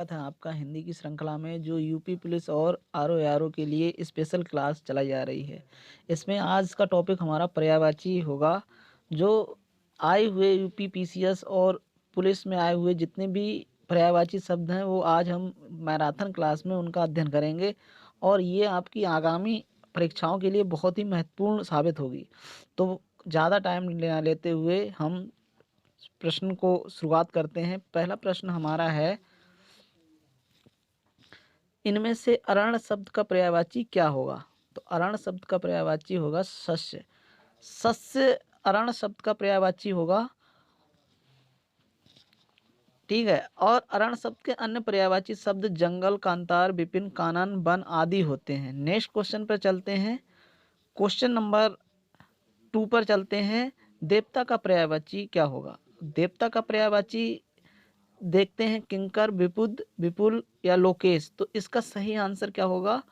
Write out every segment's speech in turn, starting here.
था आपका हिंदी की श्रृंखला में जो यूपी पुलिस और आरओ के लिए स्पेशल क्लास चलाई जा रही है। इसमें आज का टॉपिक हमारा पर्यायवाची होगा। जो आए हुए यूपी पीसीएस और पुलिस में आए हुए जितने भी पर्यायवाची शब्द हैं वो आज हम मैराथन क्लास में उनका अध्ययन करेंगे और ये आपकी आगामी परीक्षाओं के लिए बहुत ही महत्वपूर्ण साबित होगी। तो ज़्यादा टाइम ना लेते हुए हम प्रश्न को शुरुआत करते हैं। पहला प्रश्न हमारा है, इनमें से अरण शब्द का पर्यायवाची क्या होगा? तो अरण शब्द का पर्यायवाची होगा शस्य। शस्य अरण शब्द का पर्यायवाची होगा। ठीक है। और अरण शब्द के अन्य पर्यायवाची शब्द जंगल, कांतार, विपिन, कानन, वन आदि होते हैं। नेक्स्ट क्वेश्चन पर चलते हैं। क्वेश्चन नंबर 2 पर चलते हैं। देवता का पर्यायवाची क्या होगा? देवता का पर्यायवाची देखते हैं किंकर, विपुद, विपुल या लोकेश। तो इसका सही आंसर क्या होगा?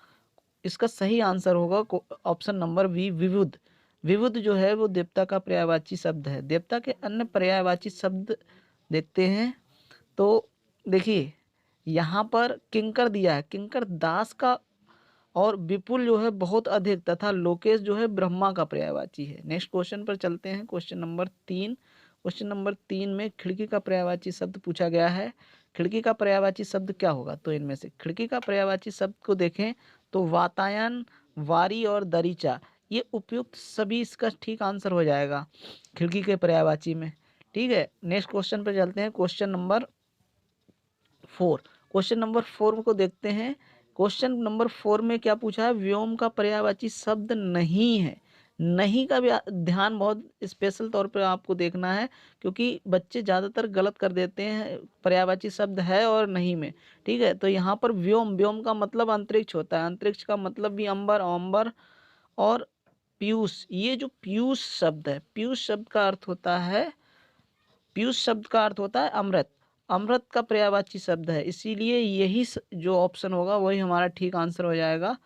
इसका सही आंसर होगा ऑप्शन नंबर बी, विविध। विविध जो है वो देवता का पर्यायवाची शब्द है। देवता के अन्य पर्यायवाची शब्द देखते हैं। तो देखिए यहाँ पर किंकर दिया है, किंकर दास का, और विपुल जो है बहुत अधिक, तथा लोकेश जो है ब्रह्मा का पर्यायवाची है। नेक्स्ट क्वेश्चन पर चलते हैं। Question number 3। क्वेश्चन नंबर 3 में खिड़की का पर्यायवाची शब्द पूछा गया है। खिड़की का पर्यायवाची शब्द क्या होगा? तो इनमें से खिड़की का पर्यायवाची शब्द को देखें तो वातायन, वारी और दरीचा, ये उपयुक्त सभी इसका ठीक आंसर हो जाएगा खिड़की के पर्यायवाची में। ठीक है। नेक्स्ट क्वेश्चन पर चलते हैं। Question number 4। क्वेश्चन नंबर 4 को देखते हैं। क्वेश्चन नंबर 4 में क्या पूछा है? व्योम का पर्यायवाची शब्द नहीं है। नहीं का भी ध्यान बहुत स्पेशल तौर पर आपको देखना है, क्योंकि बच्चे ज़्यादातर गलत कर देते हैं पर्यायवाची शब्द है और नहीं में। ठीक है। तो यहाँ पर व्योम, व्योम का मतलब अंतरिक्ष होता है। अंतरिक्ष का मतलब भी अंबर, अंबर और पीयूष। ये जो पीयूष शब्द है, पीयूष शब्द का अर्थ होता है, पीयूष शब्द का अर्थ होता है अमृत। अमृत का पर्यायवाची शब्द है, इसीलिए यही जो ऑप्शन होगा वही हमारा ठीक आंसर हो जाएगा,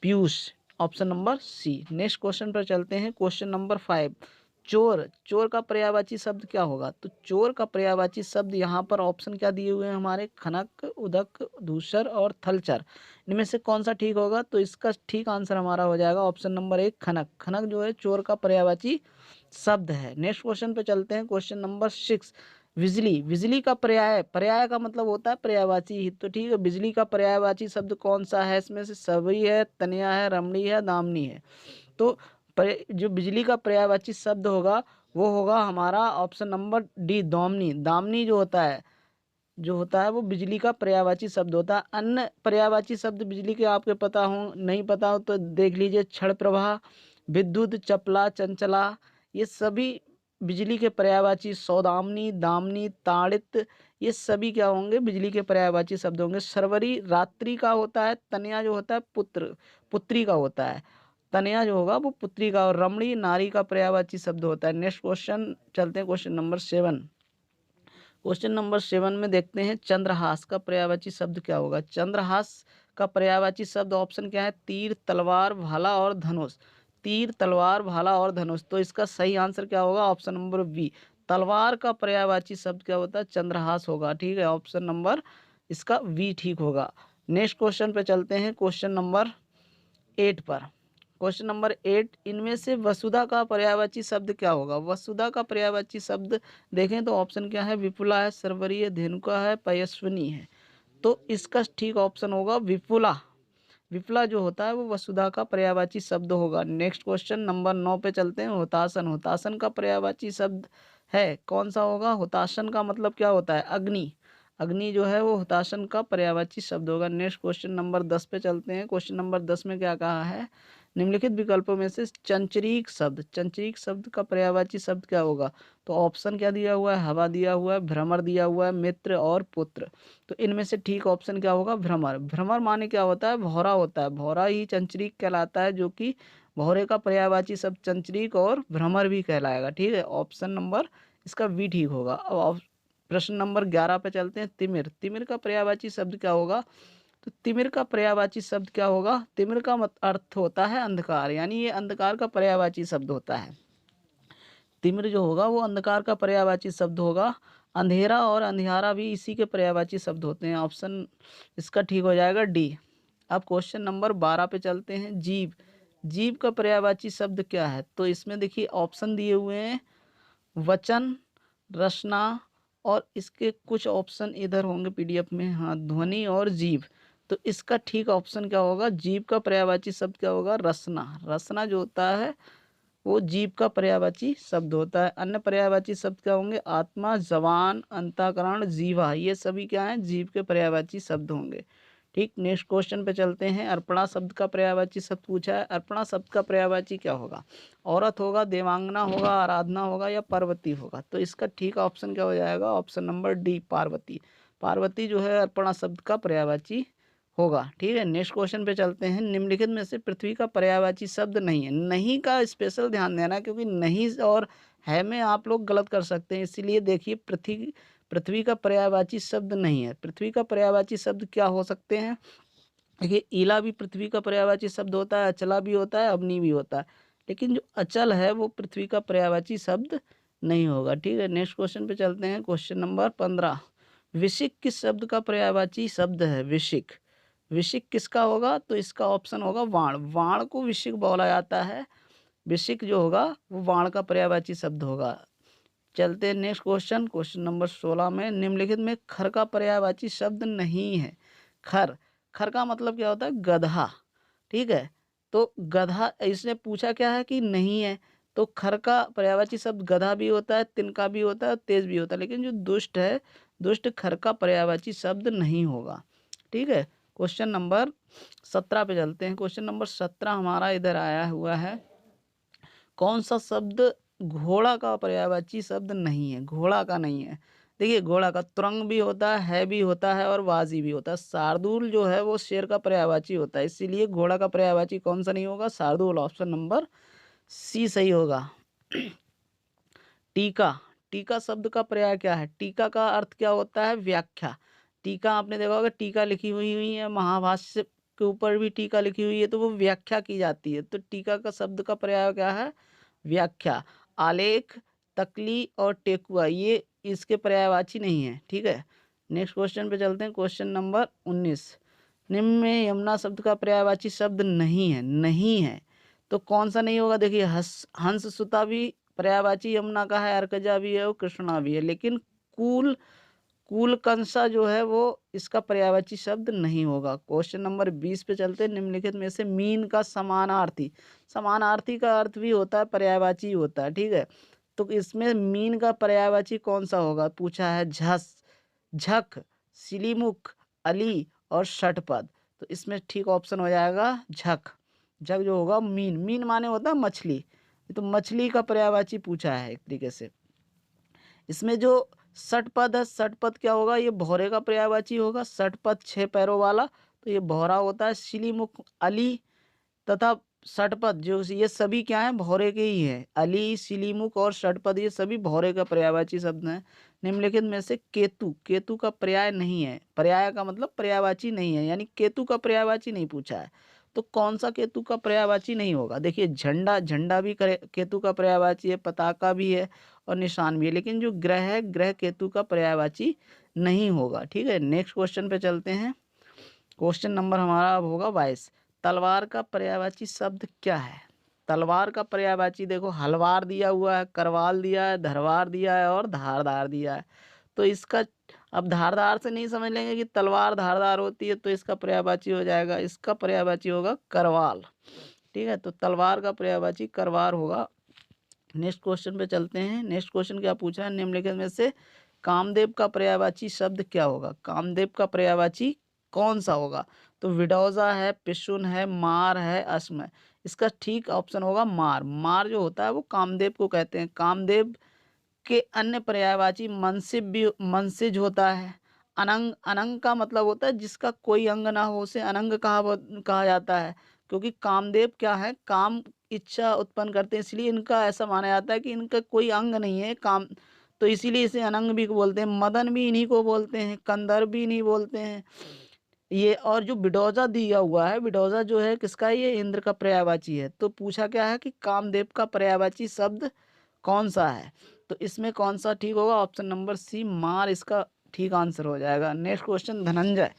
Piyush, option number C. Next question पर चलते हैं। Question number 5। चोर, चोर का पर्यायवाची शब्द क्या होगा? तो चोर का पर्यायवाची शब्द यहाँ पर ऑप्शन क्या दिए हुए हैं हमारे? खनक, उदक, धूसर और थलचर। इनमें से कौन सा ठीक होगा? तो इसका ठीक आंसर हमारा हो जाएगा ऑप्शन नंबर 1, खनक। खनक जो है चोर का पर्यायवाची शब्द है। नेक्स्ट क्वेश्चन पे चलते हैं। Question number 6। बिजली, बिजली का पर्याय, पर्याय का मतलब होता है पर्यायवाची ही। तो ठीक है, बिजली का पर्यायवाची शब्द कौन सा है? इसमें से सभी है, तनया है, रमणी है, दामनी है। तो जो बिजली का पर्यायवाची शब्द होगा वो होगा हमारा option number D, Damini. Damini जो होता है वो बिजली का पर्यायवाची शब्द होता है। अन्य पर्यायवाची शब्द बिजली के आपके पता हो, नहीं पता हो तो देख लीजिए। क्षण प्रभा, विद्युत, चपला, चंचला, ये सभी बिजली के पर्यायवाची। सौदामनी, दामनी, ताड़ित, ये सभी क्या होंगे? बिजली के पर्यायवाची शब्द होंगे। सरवरी रात्रि का होता है। तनया जो होता है पुत्र, पुत्री का होता है। तनया जो होगा वो पुत्री का, और रमणी नारी का पर्यायवाची शब्द होता है। नेक्स्ट क्वेश्चन चलते हैं। Question number 7। क्वेश्चन नंबर 7 में देखते हैं चंद्रहास का पर्यायवाची शब्द क्या होगा? चंद्रहास का पर्यायवाची शब्द ऑप्शन क्या है? तीर, तलवार, भाला और धनुष। तीर, तलवार, भाला और धनुष। तो इसका सही आंसर क्या होगा? ऑप्शन नंबर बी, तलवार का पर्यायवाची शब्द क्या होता है? चंद्रहास होगा। ठीक है, ऑप्शन नंबर इसका बी ठीक होगा। नेक्स्ट क्वेश्चन पे चलते हैं। क्वेश्चन नंबर 8 पर। क्वेश्चन नंबर 8, इनमें से वसुधा का पर्यायवाची शब्द क्या होगा? वसुधा का पर्यायवाची शब्द देखें तो ऑप्शन क्या है? विपुला है, सरवरी है, धेनुका है, पयस्विनी है। तो इसका ठीक ऑप्शन होगा विपुला। विपुला जो होता है वो वसुधा का पर्यायवाची शब्द होगा। नेक्स्ट क्वेश्चन नंबर 9 पे चलते हैं। हुताशन, हुताशन का पर्यायवाची शब्द है कौन सा होगा? हुताशन का मतलब क्या होता है? अग्नि। अग्नि जो है वो हुताशन का पर्यायवाची शब्द होगा। नेक्स्ट क्वेश्चन नंबर 10 पे चलते हैं। क्वेश्चन नंबर 10 में क्या कहा है? निम्नलिखित विकल्पों में से चंचरीक शब्द, चंचरीक शब्द का पर्यायवाची शब्द क्या होगा? तो ऑप्शन क्या दिया हुआ है? हवा दिया हुआ है, भ्रमर दिया हुआ है, मित्र और पुत्र। तो इनमें से ठीक ऑप्शन क्या होगा? भ्रमर। भ्रमर माने क्या होता है? भौरा होता है। भौरा ही चंचरीक कहलाता है, जो कि भौरे का पर्यायवाची शब्द चंचरीक और भ्रमर भी कहलाएगा। ठीक है, ऑप्शन नंबर इसका बी ठीक होगा। अब प्रश्न नंबर 11 पे चलते हैं। तिमिर, तिमिर का पर्यायवाची शब्द क्या होगा? तो तिमिर का पर्यायवाची शब्द क्या होगा? तिमिर का अर्थ होता है अंधकार, यानी ये अंधकार का पर्यायवाची शब्द होता है। तिमिर जो होगा वो अंधकार का पर्यायवाची शब्द होगा। अंधेरा और अंधियारा भी इसी के पर्यायवाची शब्द होते हैं। ऑप्शन इसका ठीक हो जाएगा डी। अब क्वेश्चन नंबर 12 पे चलते हैं। जीव, जीव का पर्यायवाची शब्द क्या है? तो इसमें देखिए ऑप्शन दिए हुए हैं, वचन, रचना, और इसके कुछ ऑप्शन इधर होंगे पीडीएफ में, हाँ, ध्वनि और जीव। तो इसका ठीक ऑप्शन क्या होगा? जीव का पर्यायवाची शब्द क्या होगा? रचना। रचना जो होता है वो जीव का पर्यायवाची शब्द होता है। अन्य पर्यायवाची शब्द क्या होंगे? आत्मा, जवान, अंतःकरण, जीवा, ये सभी क्या हैं? जीव के पर्यायवाची शब्द होंगे। ठीक, नेक्स्ट क्वेश्चन पे चलते हैं। अर्पणा शब्द का पर्यायवाची शब्द पूछा है। अर्पणा शब्द का पर्यायवाची क्या होगा? औरत होगा, देवांगना होगा, आराधना होगा, या पार्वती होगा? तो इसका ठीक ऑप्शन क्या हो जाएगा? Option number D, Parvati. Parvati जो है अर्पणा शब्द का पर्यायवाची होगा। ठीक है, नेक्स्ट क्वेश्चन पे चलते हैं। निम्नलिखित में से पृथ्वी का पर्यायवाची शब्द नहीं है। नहीं का स्पेशल ध्यान देना, क्योंकि नहीं और है में आप लोग गलत कर सकते हैं। इसीलिए देखिए, पृथ्वी पृथ्वी का पर्यायवाची शब्द नहीं है। पृथ्वी का पर्यायवाची शब्द क्या हो सकते हैं? देखिए, ईला भी पृथ्वी का पर्यायवाची शब्द होता है, अचला भी होता है, अवनी भी होता है, लेकिन जो अचल है वो पृथ्वी का पर्यायवाची शब्द नहीं होगा। ठीक है, नेक्स्ट क्वेश्चन पे चलते हैं। Question number 15। विशिक किस शब्द का पर्यायवाची शब्द है? विशिक, विशिक किसका होगा? तो इसका ऑप्शन होगा वाण। वाण को विशिक बोला जाता है। विशिक जो होगा वो वाण का पर्यायवाची शब्द होगा। चलते हैं नेक्स्ट क्वेश्चन। क्वेश्चन नंबर 16 में, निम्नलिखित में खर का पर्यायवाची शब्द नहीं है। खर, खर का मतलब क्या होता है? गधा। ठीक है, तो गधा, इसने पूछा क्या है कि नहीं है, तो खर का पर्यायवाची शब्द गधा भी होता है, तिनका भी होता है, तेज भी होता है, लेकिन जो दुष्ट है, दुष्ट खर का पर्यायवाची शब्द नहीं होगा। ठीक है, क्वेश्चन नंबर 17 पे चलते हैं। क्वेश्चन नंबर 17 हमारा इधर आया हुआ है। कौन सा शब्द घोड़ा का पर्यायवाची शब्द नहीं है? घोड़ा का नहीं है। देखिए, घोड़ा का तुरंग भी होता है भी होता है, और वाजी भी होता है। शार्दूल जो है वो शेर का पर्यायवाची होता है, इसीलिए घोड़ा का पर्यायवाची कौन सा नहीं होगा? शार्दूल। ऑप्शन नंबर सी सही होगा। टीका, टीका शब्द का पर्याय क्या है? टीका का अर्थ क्या होता है? व्याख्या। टीका आपने देखा होगा, टीका लिखी हुई है, महाभाष्य के ऊपर भी टीका लिखी हुई है, तो वो व्याख्या की जाती है। तो टीका का शब्द का पर्याय क्या है? व्याख्या। आलेख, तकली और टेकुआ, ये इसके पर्यायवाची नहीं है। ठीक है, नेक्स्ट क्वेश्चन पे चलते हैं। Question number 19। निम्न में यमुना शब्द का पर्यायवाची शब्द नहीं है। नहीं है, तो कौन सा नहीं होगा? देखिए, हंस सुता भी पर्यायवाची यमुना का है, अर्कजा भी है और कृष्णा भी है, लेकिन कूल, कूल कंसा जो है वो इसका पर्यायवाची शब्द नहीं होगा। क्वेश्चन नंबर 20 पे चलते हैं। निम्नलिखित में से मीन का समानार्थी, समानार्थी का अर्थ भी होता है, पर्यायवाची होता है। ठीक है, तो इसमें मीन का पर्यायवाची कौन सा होगा? पूछा है। झस, झक, सिलीमुख, अली और षटपद। तो इसमें ठीक ऑप्शन हो जाएगा झक। झक जो होगा मीन, मीन माने होता है मछली, तो मछली का पर्यायवाची पूछा है एक तरीके से। इसमें जो षटपद है, षटपद क्या होगा? ये भौरे का पर्यायवाची होगा। षटपद 6 पैरों वाला, तो ये भौरा होता है। शिलीमुख, अली तथा षटपद, जो ये सभी क्या है? भौरे के ही है। अली, शिलीमुख और षटपद ये सभी भौरे का पर्यायवाची शब्द हैं। निम्नलिखित में से केतु, केतु का पर्याय नहीं है। पर्याय का मतलब पर्यायवाची नहीं है, यानी केतु का पर्यायवाची नहीं पूछा है। तो कौन सा केतु का पर्यायवाची नहीं होगा? देखिए, झंडा, झंडा भी केतु का पर्यायवाची है, पताका भी है और निशान भी है, लेकिन जो ग्रह है, ग्रह केतु का पर्यायवाची नहीं होगा। ठीक है, नेक्स्ट क्वेश्चन पे चलते हैं। क्वेश्चन नंबर हमारा अब होगा 22। तलवार का पर्यायवाची शब्द क्या है? तलवार का पर्यायवाची देखो, हलवार दिया हुआ है, करवाल दिया है, धरवार दिया है और धारदार दिया है। तो इसका, अब धारदार से नहीं समझ लेंगे कि तलवार धारदार होती है, तो इसका पर्यायवाची हो जाएगा, इसका पर्यायवाची होगा करवाल। ठीक है, तो तलवार का पर्यायवाची करवार होगा। नेक्स्ट क्वेश्चन पे चलते हैं। नेक्स्ट क्वेश्चन क्या पूछा है? निम्नलिखित में से कामदेव का पर्यायवाची शब्द क्या होगा? कामदेव का पर्यायवाची कौन सा होगा? तो विडोजा है, पिशुन है, मार है, अश्म है। इसका ठीक ऑप्शन होगा मार। मार जो होता है वो कामदेव को कहते हैं। कामदेव के अन्य पर्यायवाची मनसिब भी, मनसिज होता है। अनंग, अनंग का मतलब होता है जिसका कोई अंग ना हो, उसे अनंग कहा जाता है। क्योंकि कामदेव क्या है? काम, इच्छा उत्पन्न करते हैं, इसलिए इनका ऐसा माना जाता है कि इनका कोई अंग नहीं है काम, तो इसीलिए इसे अनंग भी बोलते हैं। मदन भी इन्हीं को बोलते हैं, कंदर भी इन्हीं बोलते हैं ये। और जो बिडोजा दिया हुआ है, बिडोजा जो है किसका है? ये इंद्र का पर्यायवाची है। तो पूछा क्या है कि कामदेव का पर्यायवाची शब्द कौन सा है? तो तो इसमें कौन सा ठीक होगा? ऑप्शन नंबर सी मार इसका ठीक आंसर हो जाएगा। Next question, Dhananjay.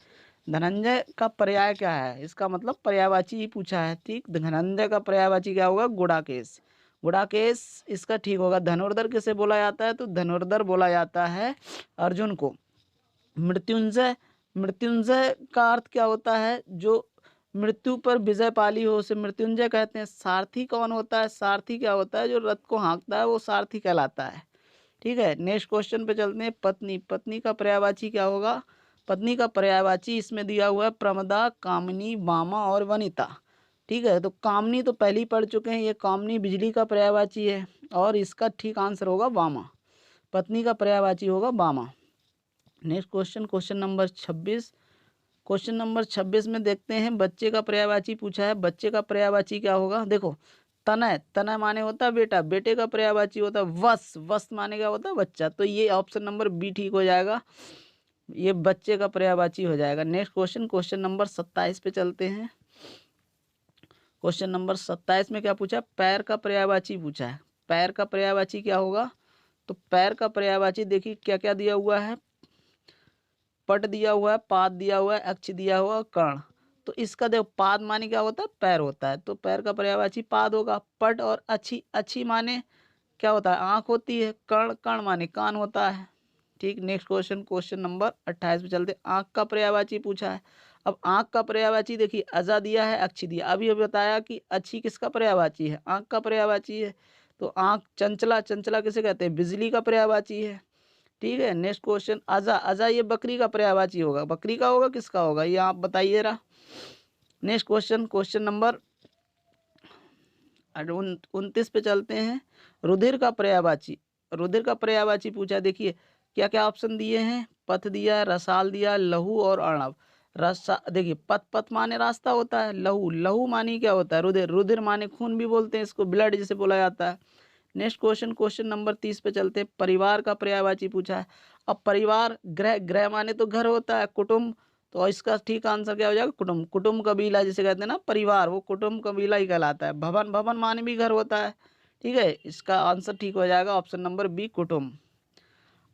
धनंजय का पर्याय क्या है? इसका मतलब पर्यायवाची ही पूछा है। ठीक, धनंजय का पर्यायवाची क्या होगा? गुड़ाकेश। गुड़ाकेश इसका ठीक होगा। धनुर्धर किसे बोला जाता है? तो धनुर्धर बोला जाता है अर्जुन को। मृत्युंजय, मृत्युंजय का अर्थ क्या होता है? जो मृत्यु पर विजय पाली हो उसे मृत्युंजय कहते हैं। सारथी कौन होता है? सारथी क्या होता है? जो रथ को हाँकता है वो सारथी कहलाता है। ठीक है, नेक्स्ट क्वेश्चन पे चलते हैं। पत्नी, पत्नी का पर्यायवाची क्या होगा? पत्नी का पर्यायवाची इसमें दिया हुआ है प्रमदा, कामिनी, वामा और वनिता। ठीक है, तो कामनी तो पहले ही पढ़ चुके हैं, ये कामनी बिजली का पर्यायवाची है और इसका ठीक आंसर होगा वामा। पत्नी का पर्यायवाची होगा वामा। Next question, question number 26। Question number 26 में देखते हैं, बच्चे का पर्यायवाची पूछा है। बच्चे का पर्यायवाची क्या होगा? देखो, तनय, तनय माने होता है बेटा, बेटे का पर्यायवाची होता है वस, वस माने क्या होता है? बच्चा। तो ये ऑप्शन नंबर बी ठीक हो जाएगा, ये बच्चे का पर्यायवाची हो जाएगा। नेक्स्ट क्वेश्चन, क्वेश्चन नंबर 27 पे चलते हैं। क्वेश्चन नंबर 27 में क्या पूछा? पैर का पर्यायवाची पूछा है। पैर का पर्यायवाची क्या होगा? तो पैर का पर्यायवाची देखिए क्या क्या दिया हुआ है। पट दिया हुआ है, पाद दिया हुआ है, अक्ष दिया हुआ है, कर्ण। तो इसका देखो, पाद माने क्या होता है? पैर होता है, तो पैर का पर्यायवाची पाद होगा। पट और अच्छी, अच्छी माने क्या होता है? आंख होती है। कर्ण, कर्ण माने कान होता है। ठीक, नेक्स्ट क्वेश्चन, क्वेश्चन नंबर 28 पे चलते। आंख का पर्यायवाची पूछा है। अब आंख का पर्यायवाची देखिए, अजा दिया है, अक्षी दिया। अभी बताया कि अच्छी किसका पर्यायवाची है? आंख का पर्यायवाची है। तो आंख चंचला, चंचला किसे कहते हैं? बिजली का पर्यायवाची है। ठीक है, नेक्स्ट क्वेश्चन, अजा, अजा ये बकरी का पर्यायवाची होगा। बकरी का होगा, किसका होगा? ये आप बताइए रहा। नेक्स्ट क्वेश्चन, क्वेश्चन नंबर 29 पे चलते हैं। रुधिर का पर्यायवाची, रुधिर का पर्यायवाची पूछा। देखिए क्या क्या ऑप्शन दिए हैं। पथ दिया, रसाल दिया, लहू और अर्णव। रसा, देखिए पथ, पथ माने रास्ता होता है। लहू, लहू माने क्या होता है? रुधिर, रुधिर माने खून भी बोलते हैं इसको, ब्लड जिसे बोला जाता है। नेक्स्ट क्वेश्चन, क्वेश्चन नंबर 30 पे चलते हैं। परिवार का पर्यायवाची पूछा है। अब परिवार, गृह, गृह माने तो घर होता है, कुटुंब। तो इसका ठीक आंसर क्या हो जाएगा? कुटुंब, कुटुंब कबीला जिसे कहते हैं ना परिवार, वो कुटुंब कबीला ही कहलाता है। भवन, भवन माने भी घर होता है। ठीक है, इसका आंसर ठीक हो जाएगा ऑप्शन नंबर बी, कुटुंब।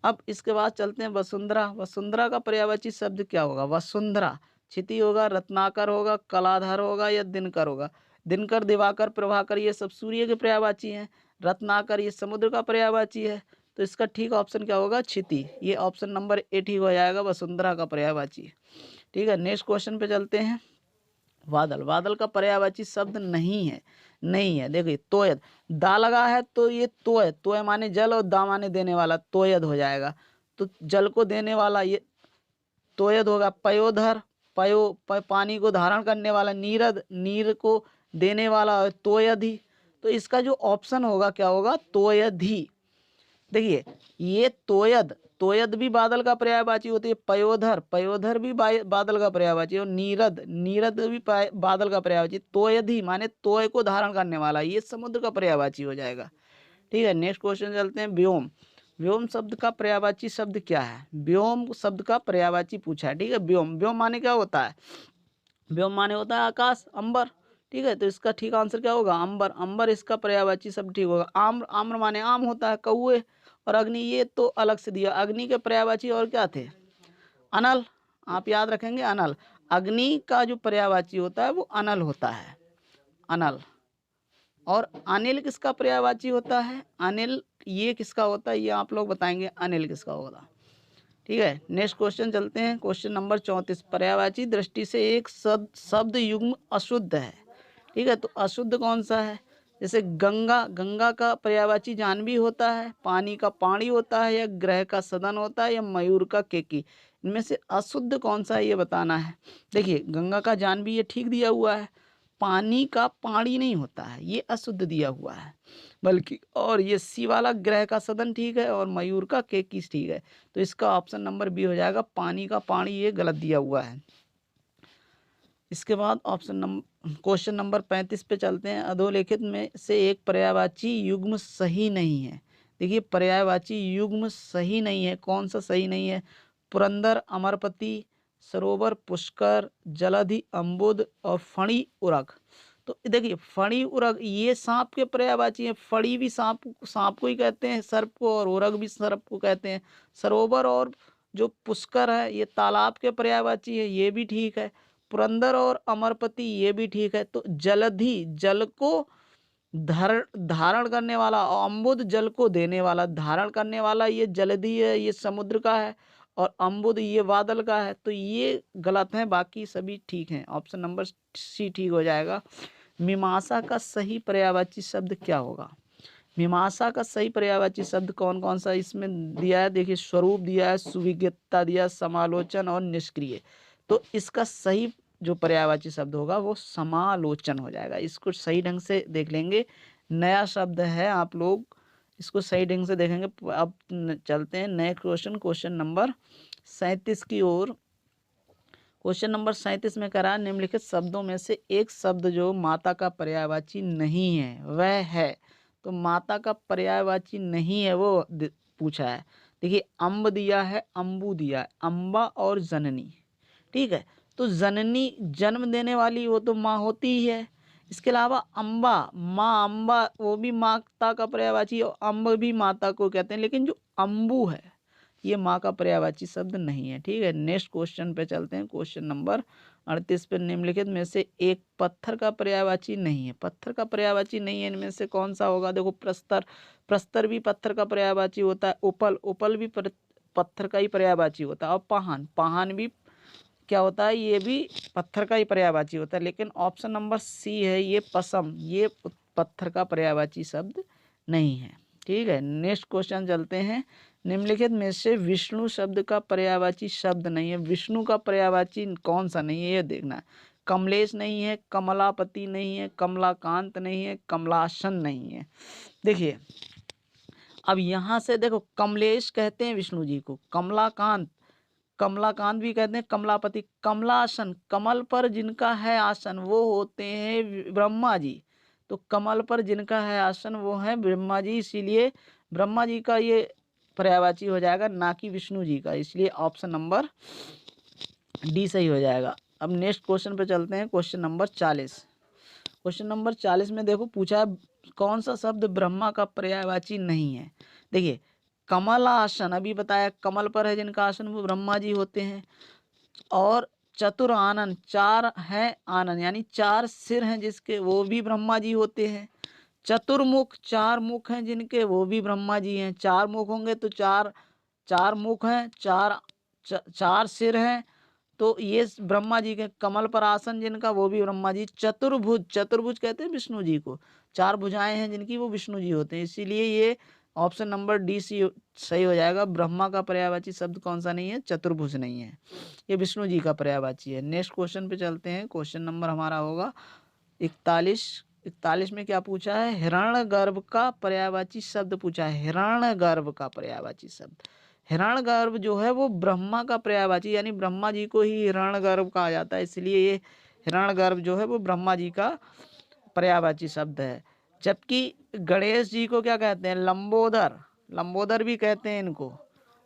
अब इसके बाद चलते हैं वसुंधरा। वसुंधरा का पर्यायवाची शब्द क्या होगा? वसुंधरा, क्षिति होगा, रत्नाकर होगा, कलाधर होगा या दिनकर होगा। दिनकर, दिवाकर, प्रभाकर ये सब सूर्य के पर्यायवाची हैं। रत्नाकर ये समुद्र का पर्यायवाची है। तो इसका ठीक ऑप्शन क्या होगा? क्षिति। ये ऑप्शन नंबर ए ठीक हो जाएगा, वसुंधरा का पर्यायवाची। ठीक है, नेक्स्ट क्वेश्चन पे चलते हैं। बादल, बादल का पर्यायवाची शब्द नहीं है, नहीं है। देखिए तोयद, दा लगा है तो ये तोय, तोय माने जल और दा माने देने वाला, तोयद हो जाएगा। तो जल को देने वाला ये तोयद होगा। पयोधर, पानी को धारण करने वाला। नीरद, नीर को देने वाला तोयधि। तो इसका जो ऑप्शन होगा क्या होगा? तोयधि। देखिए ये तोयद, तोयद भी बादल का पर्यायवाची होती है। पयोधर, पयोधर भी बादल का पर्यायवाची है। और नीरद, नीरद भी बादल का पर्यायवाची। तोयधि माने तोय को धारण करने वाला, ये समुद्र का पर्यायवाची हो जाएगा। ठीक है, नेक्स्ट क्वेश्चन चलते हैं। व्योम, व्योम शब्द का पर्यायवाची शब्द क्या है? व्योम शब्द का पर्यायवाची पूछा है। ठीक है, व्योम, व्योम माने क्या होता है? व्योम माने होता है आकाश, अंबर। ठीक है, तो इसका ठीक आंसर क्या होगा? अंबर, अंबर इसका पर्यायवाची शब्द ठीक होगा। आम्र, आम्र माने आम होता है, कौए। और अग्नि ये तो अलग से दिया। अग्नि के पर्यायवाची और क्या थे? अनल, आप याद रखेंगे अनल। अग्नि का जो पर्यायवाची होता है वो अनल होता है, अनल। और अनिल किसका पर्यायवाची होता है? अनिल ये किसका होता है? ये आप लोग बताएंगे अनिल किसका होगा। ठीक है, नेक्स्ट क्वेश्चन चलते हैं। Question number 34। पर्यायवाची दृष्टि से एक शब्द युग्म अशुद्ध है। ठीक है, तो अशुद्ध कौन सा है? जैसे गंगा, गंगा का पर्यायवाची जानवी होता है, पानी का पानी होता है, या ग्रह का सदन होता है, या मयूर का केकी। इनमें से अशुद्ध कौन सा है ये बताना है। देखिए गंगा का जानवी ये ठीक दिया हुआ है। पानी का पानी नहीं होता है, ये अशुद्ध दिया हुआ है बल्कि। और ये सी वाला ग्रह का सदन ठीक है, और मयूर का केकिस ठीक है। तो इसका ऑप्शन नंबर बी हो जाएगा, पानी का पानी ये गलत दिया हुआ है। इसके बाद ऑप्शन नंबर, क्वेश्चन नंबर 35 पे चलते हैं। अधोलिखित में से एक पर्यायवाची युग्म सही नहीं है। देखिए पर्यायवाची युग्म सही नहीं है, कौन सा सही नहीं है? पुरंदर, अमरपति, सरोवर, पुष्कर, जलधि, अम्बुद और फणी, उरक। तो देखिए फणी उरग ये सांप के पर्यायवाची है। फड़ी भी सांप को ही कहते हैं, सर्प को, और उरग भी सर्प को कहते हैं। सरोवर और जो पुष्कर है ये तालाब के पर्यायवाची है, ये भी ठीक है। पुरंदर और अमरपति ये भी ठीक है। तो जलधि जल को धारण करने वाला, और अम्बुद जल को देने वाला, धारण करने वाला ये जलधि है, ये समुद्र का है, और अम्बुद ये बादल का है। तो ये गलत है, बाकी सभी ठीक हैं। ऑप्शन नंबर सी ठीक हो जाएगा। मीमांसा का सही पर्यायवाची शब्द क्या होगा? मीमांसा का सही पर्यायवाची शब्द कौन कौन सा इसमें दिया है? देखिए स्वरूप दिया है, सुविज्ञता दिया, समालोचन और निष्क्रिय। तो इसका सही जो पर्यायवाची शब्द होगा वो समालोचन हो जाएगा। इसको सही ढंग से देख लेंगे, नया शब्द है, आप लोग इसको सही ढंग से देखेंगे। अब चलते हैं नए क्वेश्चन नंबर 37 की ओर। क्वेश्चन नंबर 37 में करा, निम्नलिखित शब्दों में से एक शब्द जो माता का पर्यायवाची नहीं है वह है। तो माता का पर्यायवाची नहीं है वो पूछा है। देखिए अम्ब दिया है, अम्बू दिया है, अम्बा और जननी, ठीक है। तो जननी जन्म देने वाली वो तो माँ होती ही है। इसके अलावा अम्बा, माँ अम्बा वो भी माता का पर्यायवाची है, और अम्ब भी माता को कहते हैं। लेकिन जो अम्बू है ये माँ का पर्यायवाची शब्द नहीं है, ठीक है। नेक्स्ट क्वेश्चन पे चलते हैं। क्वेश्चन नंबर 38 पे, निम्नलिखित में से एक पत्थर का पर्यायवाची नहीं है। पत्थर का पर्यायवाची नहीं है, इनमें से कौन सा होगा? देखो प्रस्तर, प्रस्तर भी पत्थर का पर्यायवाची होता है। उपल, उपल भी पत्थर का ही पर्यायवाची होता है। और पाहन, पाहन भी क्या होता है? ये भी पत्थर का ही पर्यायवाची होता है। लेकिन ऑप्शन नंबर सी है ये पसम, ये पत्थर का पर्यायवाची शब्द नहीं है, ठीक है। नेक्स्ट क्वेश्चन चलते हैं। निम्नलिखित में से विष्णु शब्द का पर्यायवाची शब्द नहीं है। विष्णु का पर्यायवाची कौन सा नहीं है ये देखना है। कमलेश नहीं है, कमलापति नहीं है, कमलाकांत नहीं है, कमलासन नहीं है। देखिए अब यहाँ से देखो, कमलेश कहते हैं विष्णु जी को, कमलाकांत, कमलाकांत भी कहते हैं, कमलापति, कमलासन, कमल पर जिनका है आसन वो होते हैं ब्रह्मा जी। तो कमल पर जिनका है आसन वो है ब्रह्मा जी, इसीलिए ब्रह्मा जी का ये पर्यायवाची हो जाएगा, ना कि विष्णु जी का। इसलिए ऑप्शन नंबर डी सही हो जाएगा। अब नेक्स्ट क्वेश्चन पे चलते हैं। Question number 40। क्वेश्चन नंबर 40 में देखो पूछा है कौन सा शब्द ब्रह्मा का पर्यायवाची नहीं है। देखिए कमल आसन, अभी बताया कमल पर है जिनका आसन वो ब्रह्मा जी होते हैं। और चतुर आनन, चार हैं आनन यानी चार सिर हैं जिसके, वो भी ब्रह्मा जी होते हैं। चतुर्मुख, चार मुख हैं जिनके, वो भी ब्रह्मा जी हैं। चार मुख होंगे तो चार चार मुख हैं, चार सिर हैं, तो ये ब्रह्मा जी के। कमल पर आसन जिनका वो भी ब्रह्मा जी। चतुर्भुज, चतुर्भुज कहते हैं विष्णु जी को, चार भुजाएं हैं जिनकी वो विष्णु जी होते हैं। इसीलिए ये ऑप्शन नंबर डी सी सही हो जाएगा। ब्रह्मा का पर्यायवाची शब्द कौन सा नहीं है? चतुर्भुज नहीं है, ये विष्णु जी का पर्यायवाची है। नेक्स्ट क्वेश्चन पे चलते हैं। क्वेश्चन नंबर हमारा होगा 41। 41 में क्या पूछा है? हिरण्यगर्भ का पर्यायवाची शब्द पूछा है। हिरण्यगर्भ का पर्यायवाची शब्द, हिरण्यगर्भ जो है वो ब्रह्मा का पर्यायवाची, यानी ब्रह्मा जी को ही हिरण्यगर्भ कहा जाता है, इसलिए ये हिरण्यगर्भ जो है वो ब्रह्मा जी का पर्यायवाची शब्द है। जबकि गणेश जी को क्या कहते हैं? लंबोदर, लंबोदर भी कहते हैं इनको,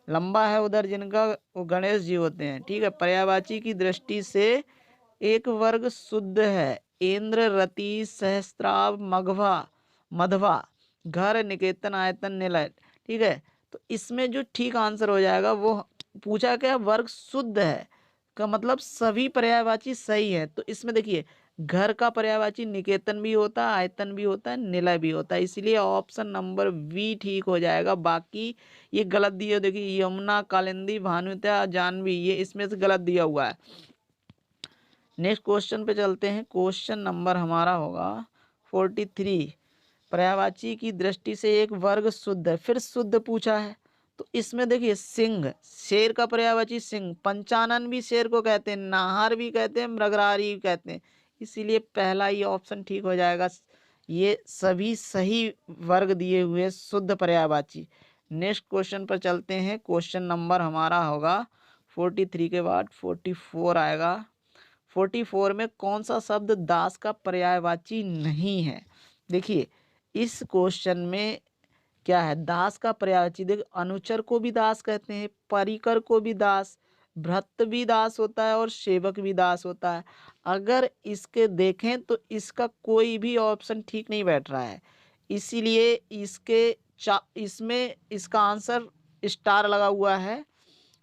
लंबा है उधर जिनका वो गणेश जी होते हैं, ठीक है। पर्यायवाची की दृष्टि से एक वर्ग शुद्ध है। इंद्र, रति, सहस्त्राव, मघवा, मधवा, घर, निकेतन, आयतन, निलय, ठीक है। तो इसमें जो ठीक आंसर हो जाएगा वो पूछा क्या? वर्ग शुद्ध है का मतलब सभी पर्यायवाची सही है। तो इसमें देखिए घर का पर्यायवाची निकेतन भी होता है, आयतन भी होता है, निलय भी होता है, इसलिए ऑप्शन नंबर बी ठीक हो जाएगा। बाकी ये गलत दिया, देखिए यमुना, कालिंदी, भानुता, जानवी, ये इसमें से गलत दिया हुआ है। नेक्स्ट क्वेश्चन पे चलते हैं। क्वेश्चन नंबर हमारा होगा 43। पर्यायवाची की दृष्टि से एक वर्ग शुद्ध है, फिर शुद्ध पूछा है। तो इसमें देखिए सिंह, शेर का पर्यायवाची सिंह, पंचानन भी शेर को कहते हैं, नाहर भी कहते हैं, मृगरारी भी कहते हैं, इसीलिए पहला ही ऑप्शन ठीक हो जाएगा। ये सभी सही वर्ग दिए हुए शुद्ध पर्यायवाची। नेक्स्ट क्वेश्चन पर चलते हैं। क्वेश्चन नंबर हमारा होगा 43 के बाद 44 आएगा। 44 में कौन सा शब्द दास का पर्यायवाची नहीं है? देखिए इस क्वेश्चन में क्या है? दास का पर्यायवाची, देखिए अनुचर को भी दास कहते हैं, परिकर को भी दास, भृत्य भी दास होता है और सेवक भी दास होता है। अगर इसके देखें तो इसका कोई भी ऑप्शन ठीक नहीं बैठ रहा है, इसीलिए इसमें इसका आंसर स्टार लगा हुआ है।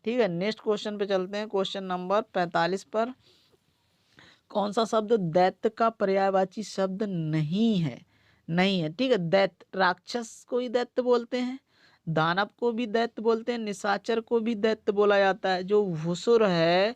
ठीक है, नेक्स्ट क्वेश्चन पे चलते हैं, क्वेश्चन नंबर 45 पर। कौन सा शब्द दैत्य का पर्यायवाची शब्द नहीं है? नहीं है, ठीक है। दैत्य, राक्षस को ही दैत्य बोलते हैं, दानव को भी दैत्य बोलते हैं, निशाचर को भी दैत्य बोला जाता है। जो भुसुर है,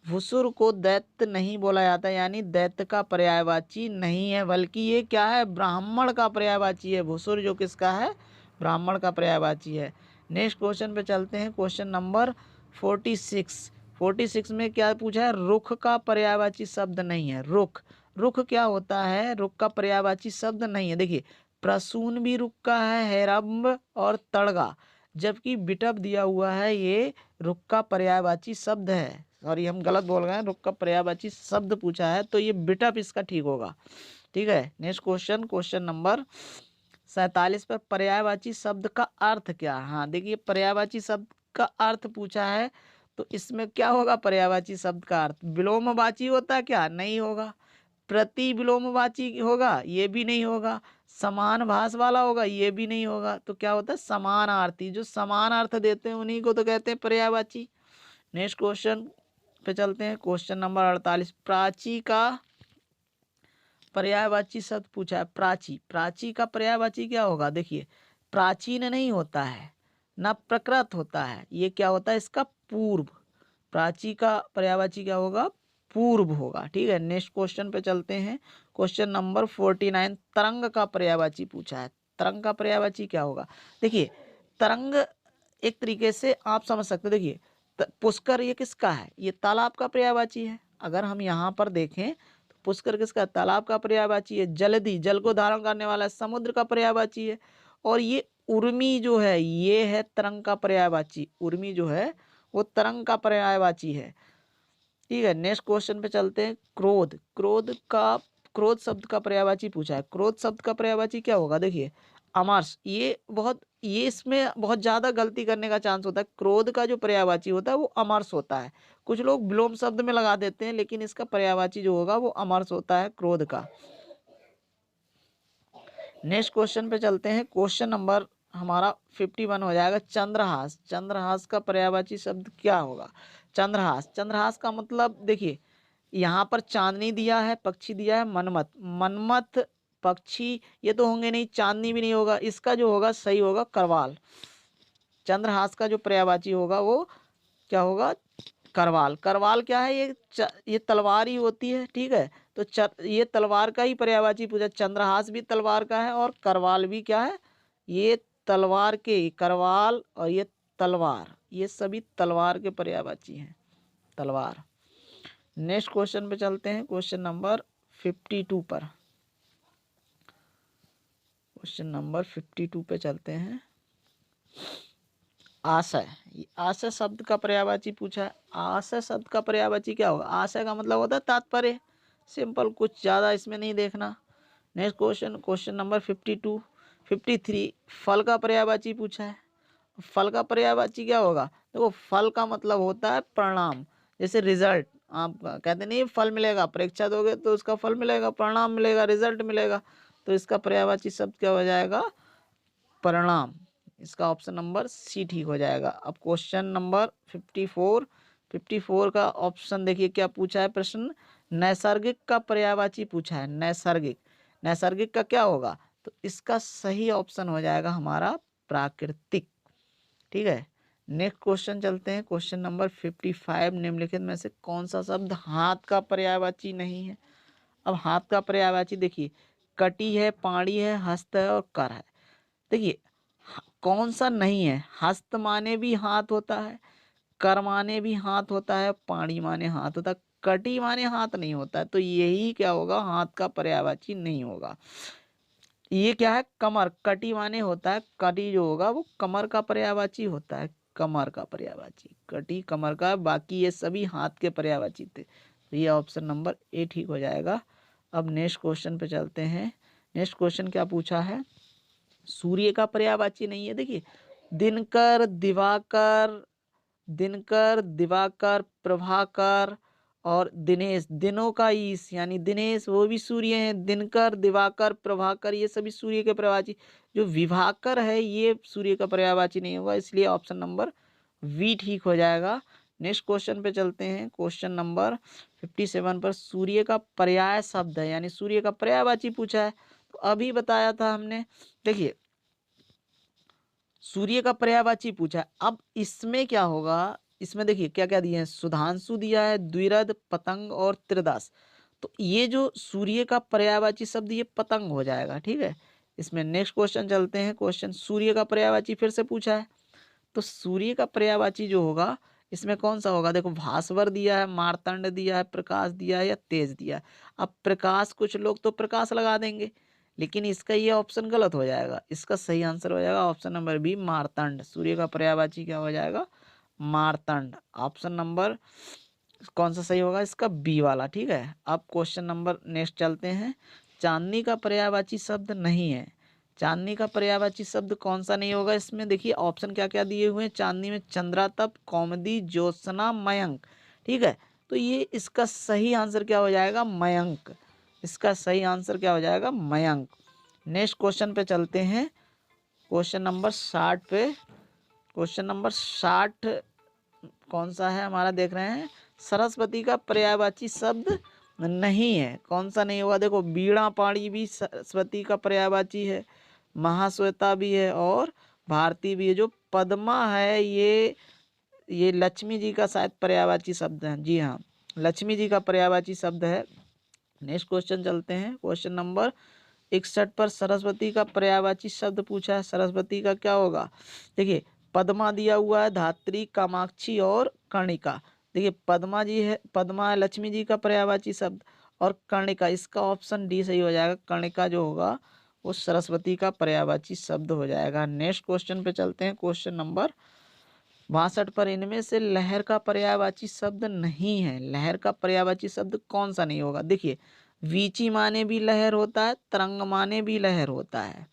भुसुर को दैत्य नहीं बोला जाता, यानी दैत्य का पर्यायवाची नहीं है, बल्कि ये क्या है, ब्राह्मण का पर्यायवाची है। भुसुर जो किसका है, ब्राह्मण का पर्यायवाची है। नेक्स्ट क्वेश्चन पे चलते हैं, क्वेश्चन नंबर 46। 46 में क्या पूछा है, रुख का पर्यायवाची शब्द नहीं है। रुख, रुख क्या होता है, रुख का पर्यायवाची शब्द नहीं है। देखिए, प्रसून भी रुख का है, हेरम्ब और तड़गा, जबकि बिटप दिया हुआ है, ये रुख का पर्यायवाची शब्द है। सॉरी, हम गलत बोल गए हैं, रुख का पर्यायवाची शब्द पूछा है, तो ये बिटप इसका ठीक होगा। ठीक है, नेक्स्ट क्वेश्चन, क्वेश्चन नंबर 47 पर पर्यायवाची शब्द का अर्थ क्या? हाँ देखिए, पर्यायवाची शब्द का अर्थ पूछा है, तो इसमें क्या होगा, पर्यायवाची शब्द का अर्थ विलोमवाची होता है क्या? नहीं होगा। प्रतिविलोमवाची होगा? ये भी नहीं होगा। समान भास वाला होगा? ये भी नहीं होगा। तो क्या होता है, समानार्थी। जो समान अर्थ देते हैं उन्हीं को तो कहते हैं पर्यायवाची। नेक्स्ट क्वेश्चन पे चलते हैं, क्वेश्चन नंबर 48। प्राची का पर्यायवाची शब्द पूछा है। प्राची, प्राची का पर्यायवाची क्या होगा? देखिए, प्राचीन नहीं होता है, ना प्रकृत होता है, ये क्या होता है, इसका पूर्व। प्राची का पर्यायवाची क्या होगा, पूर्व होगा। ठीक है, नेक्स्ट क्वेश्चन पे चलते हैं, क्वेश्चन नंबर 49। तरंग का पर्यायवाची पूछा है। तरंग का पर्यायवाची क्या होगा? देखिए, तरंग एक तरीके से आप समझ सकते हो। देखिए, पुष्कर ये किसका है, ये तालाब का पर्यायवाची है। अगर हम यहाँ पर देखें तो पुष्कर किसका, तालाब का पर्यायवाची है। जलधि, जल को धारण करने वाला है, समुद्र का पर्यायवाची है। और ये उर्मी जो है, ये है तरंग का पर्यायवाची। उर्मी जो है वो तरंग का पर्यायवाची है। ठीक है, नेक्स्ट क्वेश्चन पे चलते हैं, क्रोध। क्रोध शब्द का पर्यायवाची पूछा है। क्रोध शब्द का पर्यायवाची क्या होगा? देखिए, अमर्ष, ये इसमें बहुत ज्यादा गलती करने का चांस होता है। क्रोध का जो पर्यायवाची होता है वो अमर्ष होता है। कुछ लोग विलोम शब्द में लगा देते हैं, लेकिन इसका पर्यायवाची जो होगा वो अमर्ष होता है, क्रोध का। नेक्स्ट क्वेश्चन पे चलते हैं, क्वेश्चन नंबर हमारा 51 हो जाएगा, चंद्रहास। चंद्रहास का पर्यायवाची शब्द क्या होगा? चंद्रहास, चंद्रहास का मतलब देखिए, यहाँ पर चांदनी दिया है, पक्षी दिया है मनमथ। मनमथ पक्षी ये तो होंगे नहीं, चांदनी भी नहीं होगा। इसका जो होगा सही होगा करवाल। चंद्रहास का जो पर्यायवाची होगा वो क्या होगा, करवाल। करवाल क्या है, ये तलवार ही होती है। ठीक है, तो ये तलवार का ही पर्यायवाची पूछा। चंद्रहास भी तलवार का है और करवाल भी क्या है, ये तलवार के, करवाल और ये तलवार, ये सभी तलवार के पर्यायवाची हैं, तलवार। नेक्स्ट क्वेश्चन पे चलते हैं, क्वेश्चन नंबर 52 पर। क्वेश्चन नंबर 52 पे चलते हैं, आशय। आशय शब्द का पर्यायवाची पूछा है। आशय शब्द का पर्यायवाची क्या होगा? आशय का मतलब होता है तात्पर्य, सिंपल, कुछ ज्यादा इसमें नहीं देखना। Next question, question number 53। फल का पर्यायवाची पूछा है। फल का पर्यायवाची क्या होगा? देखो, फल का मतलब होता है परिणाम। जैसे रिजल्ट, आप कहते नहीं फल मिलेगा, परीक्षा दोगे तो उसका फल मिलेगा, परिणाम मिलेगा, रिजल्ट मिलेगा। तो इसका पर्यायवाची शब्द क्या हो जाएगा, परिणाम। इसका ऑप्शन नंबर सी ठीक हो जाएगा। अब क्वेश्चन नंबर 54 का ऑप्शन देखिए क्या पूछा है प्रश्न, नैसर्गिक का पर्यायवाची पूछा है। नैसर्गिक, नैसर्गिक का क्या होगा? तो इसका सही ऑप्शन हो जाएगा हमारा प्राकृतिक। ठीक है, नेक्स्ट क्वेश्चन चलते हैं, क्वेश्चन नंबर 55। निम्नलिखित में से कौन सा शब्द हाथ का पर्यायवाची नहीं है? अब हाथ का पर्यायवाची देखिए, कटी है, पाणी है, हस्त है और कर है। देखिए, कौन सा नहीं है? हस्त माने भी हाथ होता है, कर माने भी हाथ होता है, पाणी माने हाथ होता है, कटी माने हाथ नहीं होता है। तो यही क्या होगा, हाथ का पर्यायवाची नहीं होगा। ये क्या है, कमर। कटी माने होता है, कटी जो होगा वो कमर का पर्यायवाची होता है, कमर का पर्यायवाची। कटी कमर का, बाकी ये सभी हाथ के पर्यायवाची थे। तो ये ऑप्शन नंबर ए ठीक हो जाएगा। अब नेक्स्ट क्वेश्चन पे चलते हैं। नेक्स्ट क्वेश्चन क्या पूछा है, सूर्य का पर्यायवाची नहीं है। देखिए, दिनकर, दिवाकर, दिनकर, दिवाकर, प्रभाकर और दिनेश, दिनों का ईश यानी दिनेश वो भी सूर्य हैं। दिनकर, दिवाकर, प्रभाकर ये सभी सूर्य के पर्यायवाची। जो विभाकर है ये सूर्य का पर्यायवाची नहीं होगा, इसलिए ऑप्शन नंबर वी ठीक हो जाएगा। नेक्स्ट क्वेश्चन पे चलते हैं। क्वेश्चन नंबर 57 पर सूर्य का पर्याय शब्द है यानी सूर्य का पर्यायवाची पूछा है। तो अभी बताया था हमने, देखिए सूर्य का पर्यायवाची पूछा है। अब इसमें क्या होगा, इसमें देखिए क्या क्या दिए हैं, सुधांशु दिया है, द्विरद, पतंग और त्रिदास। तो ये जो सूर्य का पर्यायवाची शब्द ये पतंग हो जाएगा, ठीक है। इसमें नेक्स्ट क्वेश्चन चलते हैं। क्वेश्चन सूर्य का पर्यायवाची फिर से पूछा है, तो सूर्य का पर्यायवाची जो होगा इसमें कौन सा होगा, देखो भास्वर दिया है, मार्तंड दिया है, प्रकाश दिया है या तेज दिया है। अब प्रकाश, कुछ लोग तो प्रकाश लगा देंगे, लेकिन इसका ये ऑप्शन गलत हो जाएगा। इसका सही आंसर हो जाएगा ऑप्शन नंबर बी, मार्तंड। सूर्य का पर्यायवाची क्या हो जाएगा, मार्तंड। ऑप्शन नंबर कौन सा सही होगा, इसका बी वाला, ठीक है। अब क्वेश्चन नंबर नेक्स्ट चलते हैं। चांदनी का पर्यायवाची शब्द नहीं है। चांदनी का पर्यायवाची शब्द कौन सा नहीं होगा, इसमें देखिए ऑप्शन क्या क्या दिए हुए हैं। चांदनी में चंद्रातप, कौमुदी, ज्योत्सना, मयंक, ठीक है। तो ये इसका सही आंसर क्या हो जाएगा, मयंक। इसका सही आंसर क्या हो जाएगा, मयंक। नेक्स्ट क्वेश्चन पे चलते हैं। क्वेश्चन नंबर 60 पे, क्वेश्चन नंबर 60 कौन सा है हमारा, देख रहे हैं। सरस्वती का पर्यायवाची शब्द नहीं है, कौन सा नहीं होगा, देखो बीणा पाणी भी सरस्वती का पर्यायवाची है, महाश्वेता भी है और भारती भी है। जो पद्मा है ये लक्ष्मी जी का शायद पर्यायवाची शब्द है, जी हाँ लक्ष्मी जी का पर्यायवाची शब्द है। नेक्स्ट क्वेश्चन चलते हैं। क्वेश्चन नंबर 61 पर सरस्वती का पर्यायवाची शब्द पूछा है। सरस्वती का क्या होगा, देखिए पद्मा दिया हुआ है, धात्री, कामाक्षी और कर्णिका। देखिए पद्मा जी है, पद्मा है लक्ष्मी जी का पर्यायवाची शब्द, और कर्णिका, इसका ऑप्शन डी सही हो जाएगा। कर्णिका जो होगा वो सरस्वती का पर्यायवाची शब्द हो जाएगा। नेक्स्ट क्वेश्चन पे चलते हैं। क्वेश्चन नंबर 62 पर इनमें से लहर का पर्यायवाची शब्द नहीं है। लहर का पर्यायवाची शब्द कौन सा नहीं होगा, देखिए वीची माने भी लहर होता है, तरंग माने भी लहर होता है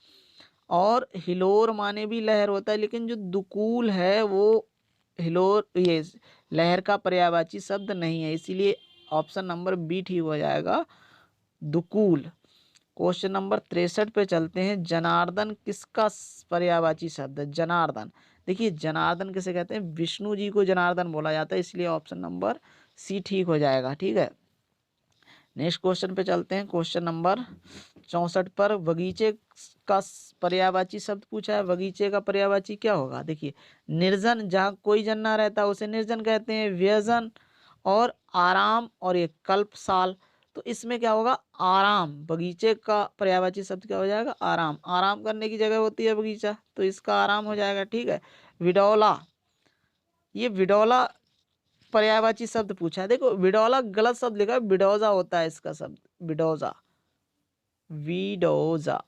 और हिलोर माने भी लहर होता है, लेकिन जो दुकूल है वो हिलोर ये लहर का पर्यायवाची शब्द नहीं है, इसीलिए ऑप्शन नंबर बी ठीक हो जाएगा, दुकूल। क्वेश्चन नंबर 63 पे चलते हैं। जनार्दन किसका पर्यायवाची शब्द है, जनार्दन। देखिए जनार्दन किसे कहते हैं, विष्णु जी को जनार्दन बोला जाता है, इसलिए ऑप्शन नंबर सी ठीक हो जाएगा, ठीक है। नेक्स्ट क्वेश्चन पे चलते हैं। क्वेश्चन नंबर 64 पर बगीचे का पर्यायवाची शब्द पूछा है। बगीचे का पर्यायवाची क्या होगा, देखिए निर्जन, जहाँ कोई जन ना रहता उसे निर्जन कहते हैं, व्यजन और आराम और ये कल्पसाल। तो इसमें क्या होगा, आराम। बगीचे का पर्यायवाची शब्द क्या हो जाएगा, आराम। आराम करने की जगह होती है बगीचा, तो इसका आराम हो जाएगा, ठीक है। विडौला, ये विडौला पर्यायवाची शब्द पूछा है। देखो विडौला गलत शब्द लिखा है, विडोजा होता है इसका शब्द, विडोजा, विडोजा।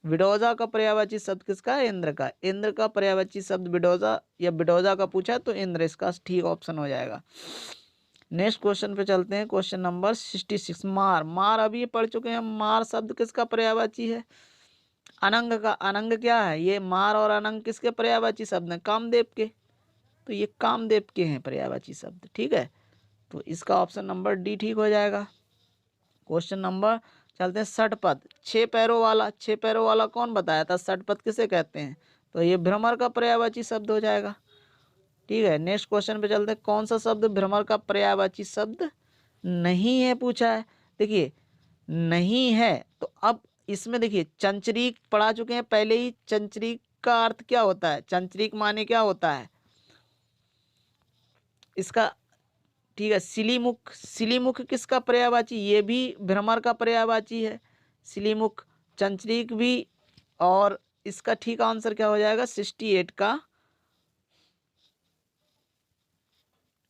विडोजा का पर्यायवाची शब्द किसका है, इंद्र का। इंद्र का पर्यायवाची शब्द विडोजा या विडोजा का पूछा है तो इंद्र इसका ठीक ऑप्शन हो जाएगा। नेक्स्ट क्वेश्चन पे चलते हैं। क्वेश्चन नंबर 66, मार। मार अभी पढ़ चुके हैं। मार शब्द किसका पर्यायवाची है, अनंग का। अनंग क्या है, ये मार और अनंग किसके पर्यायवाची शब्द हैं, कामदेव के। तो ये कामदेव के हैं पर्यायवाची शब्द, ठीक है। तो इसका ऑप्शन नंबर डी ठीक हो जाएगा। क्वेश्चन नंबर चलते हैं। षटपद, 6 पैरों वाला। 6 पैरों वाला कौन बताया था, षटपद किसे कहते हैं, तो ये भ्रमर का पर्यायवाची शब्द हो जाएगा, ठीक है। नेक्स्ट क्वेश्चन पे चलते हैं। कौन सा शब्द भ्रमर का पर्यायवाची शब्द नहीं है पूछा है। देखिए नहीं है, तो अब इसमें देखिए चंचरीक पढ़ा चुके हैं पहले ही। चंचरीक का अर्थ क्या होता है, चंचरीक माने क्या होता है इसका, ठीक है। सिलीमुख, सिलीमुख किसका पर्यायवाची, ये भी भ्रमर का पर्यायवाची है, सिलीमुख। चंचरीक भी, और इसका ठीक आंसर क्या हो जाएगा, 68 का,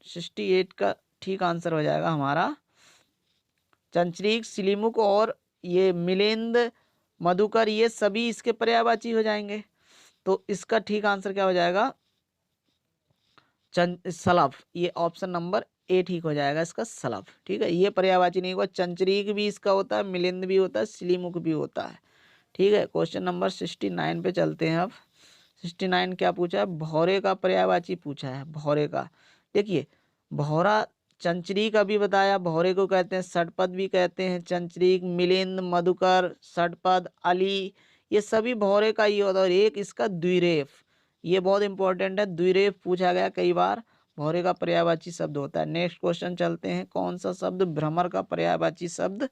68 का ठीक आंसर हो जाएगा हमारा चंचरीक, सिलीमुख और ये मिलिंद, मधुकर, ये सभी इसके पर्यायवाची हो जाएंगे। तो इसका ठीक आंसर क्या हो जाएगा, सलभ। ये ऑप्शन नंबर ए ठीक हो जाएगा इसका, सलभ, ठीक है। ये पर्यायवाची नहीं होगा। चंचरीक भी इसका होता है, मिलिंद भी होता है, सिलीमुख भी होता है, ठीक है। क्वेश्चन नंबर 69 पे चलते हैं अब। 69 क्या पूछा है, भौरे का पर्यायवाची पूछा है, भौरे का। देखिए भौरा चंचरी का भी बताया, भौरे को कहते हैं, षटपद भी कहते हैं, चंचरीक, मिलिंद, मधुकर, षटपद, अली, ये सभी भौरे का ही होता है। और एक इसका द्विरेफ, ये बहुत इंपॉर्टेंट है, द्विरेफ पूछा गया कई बार, भौरे का पर्यायवाची शब्द होता है। नेक्स्ट क्वेश्चन चलते हैं, कौन सा शब्द भ्रमर का पर्यायवाची शब्द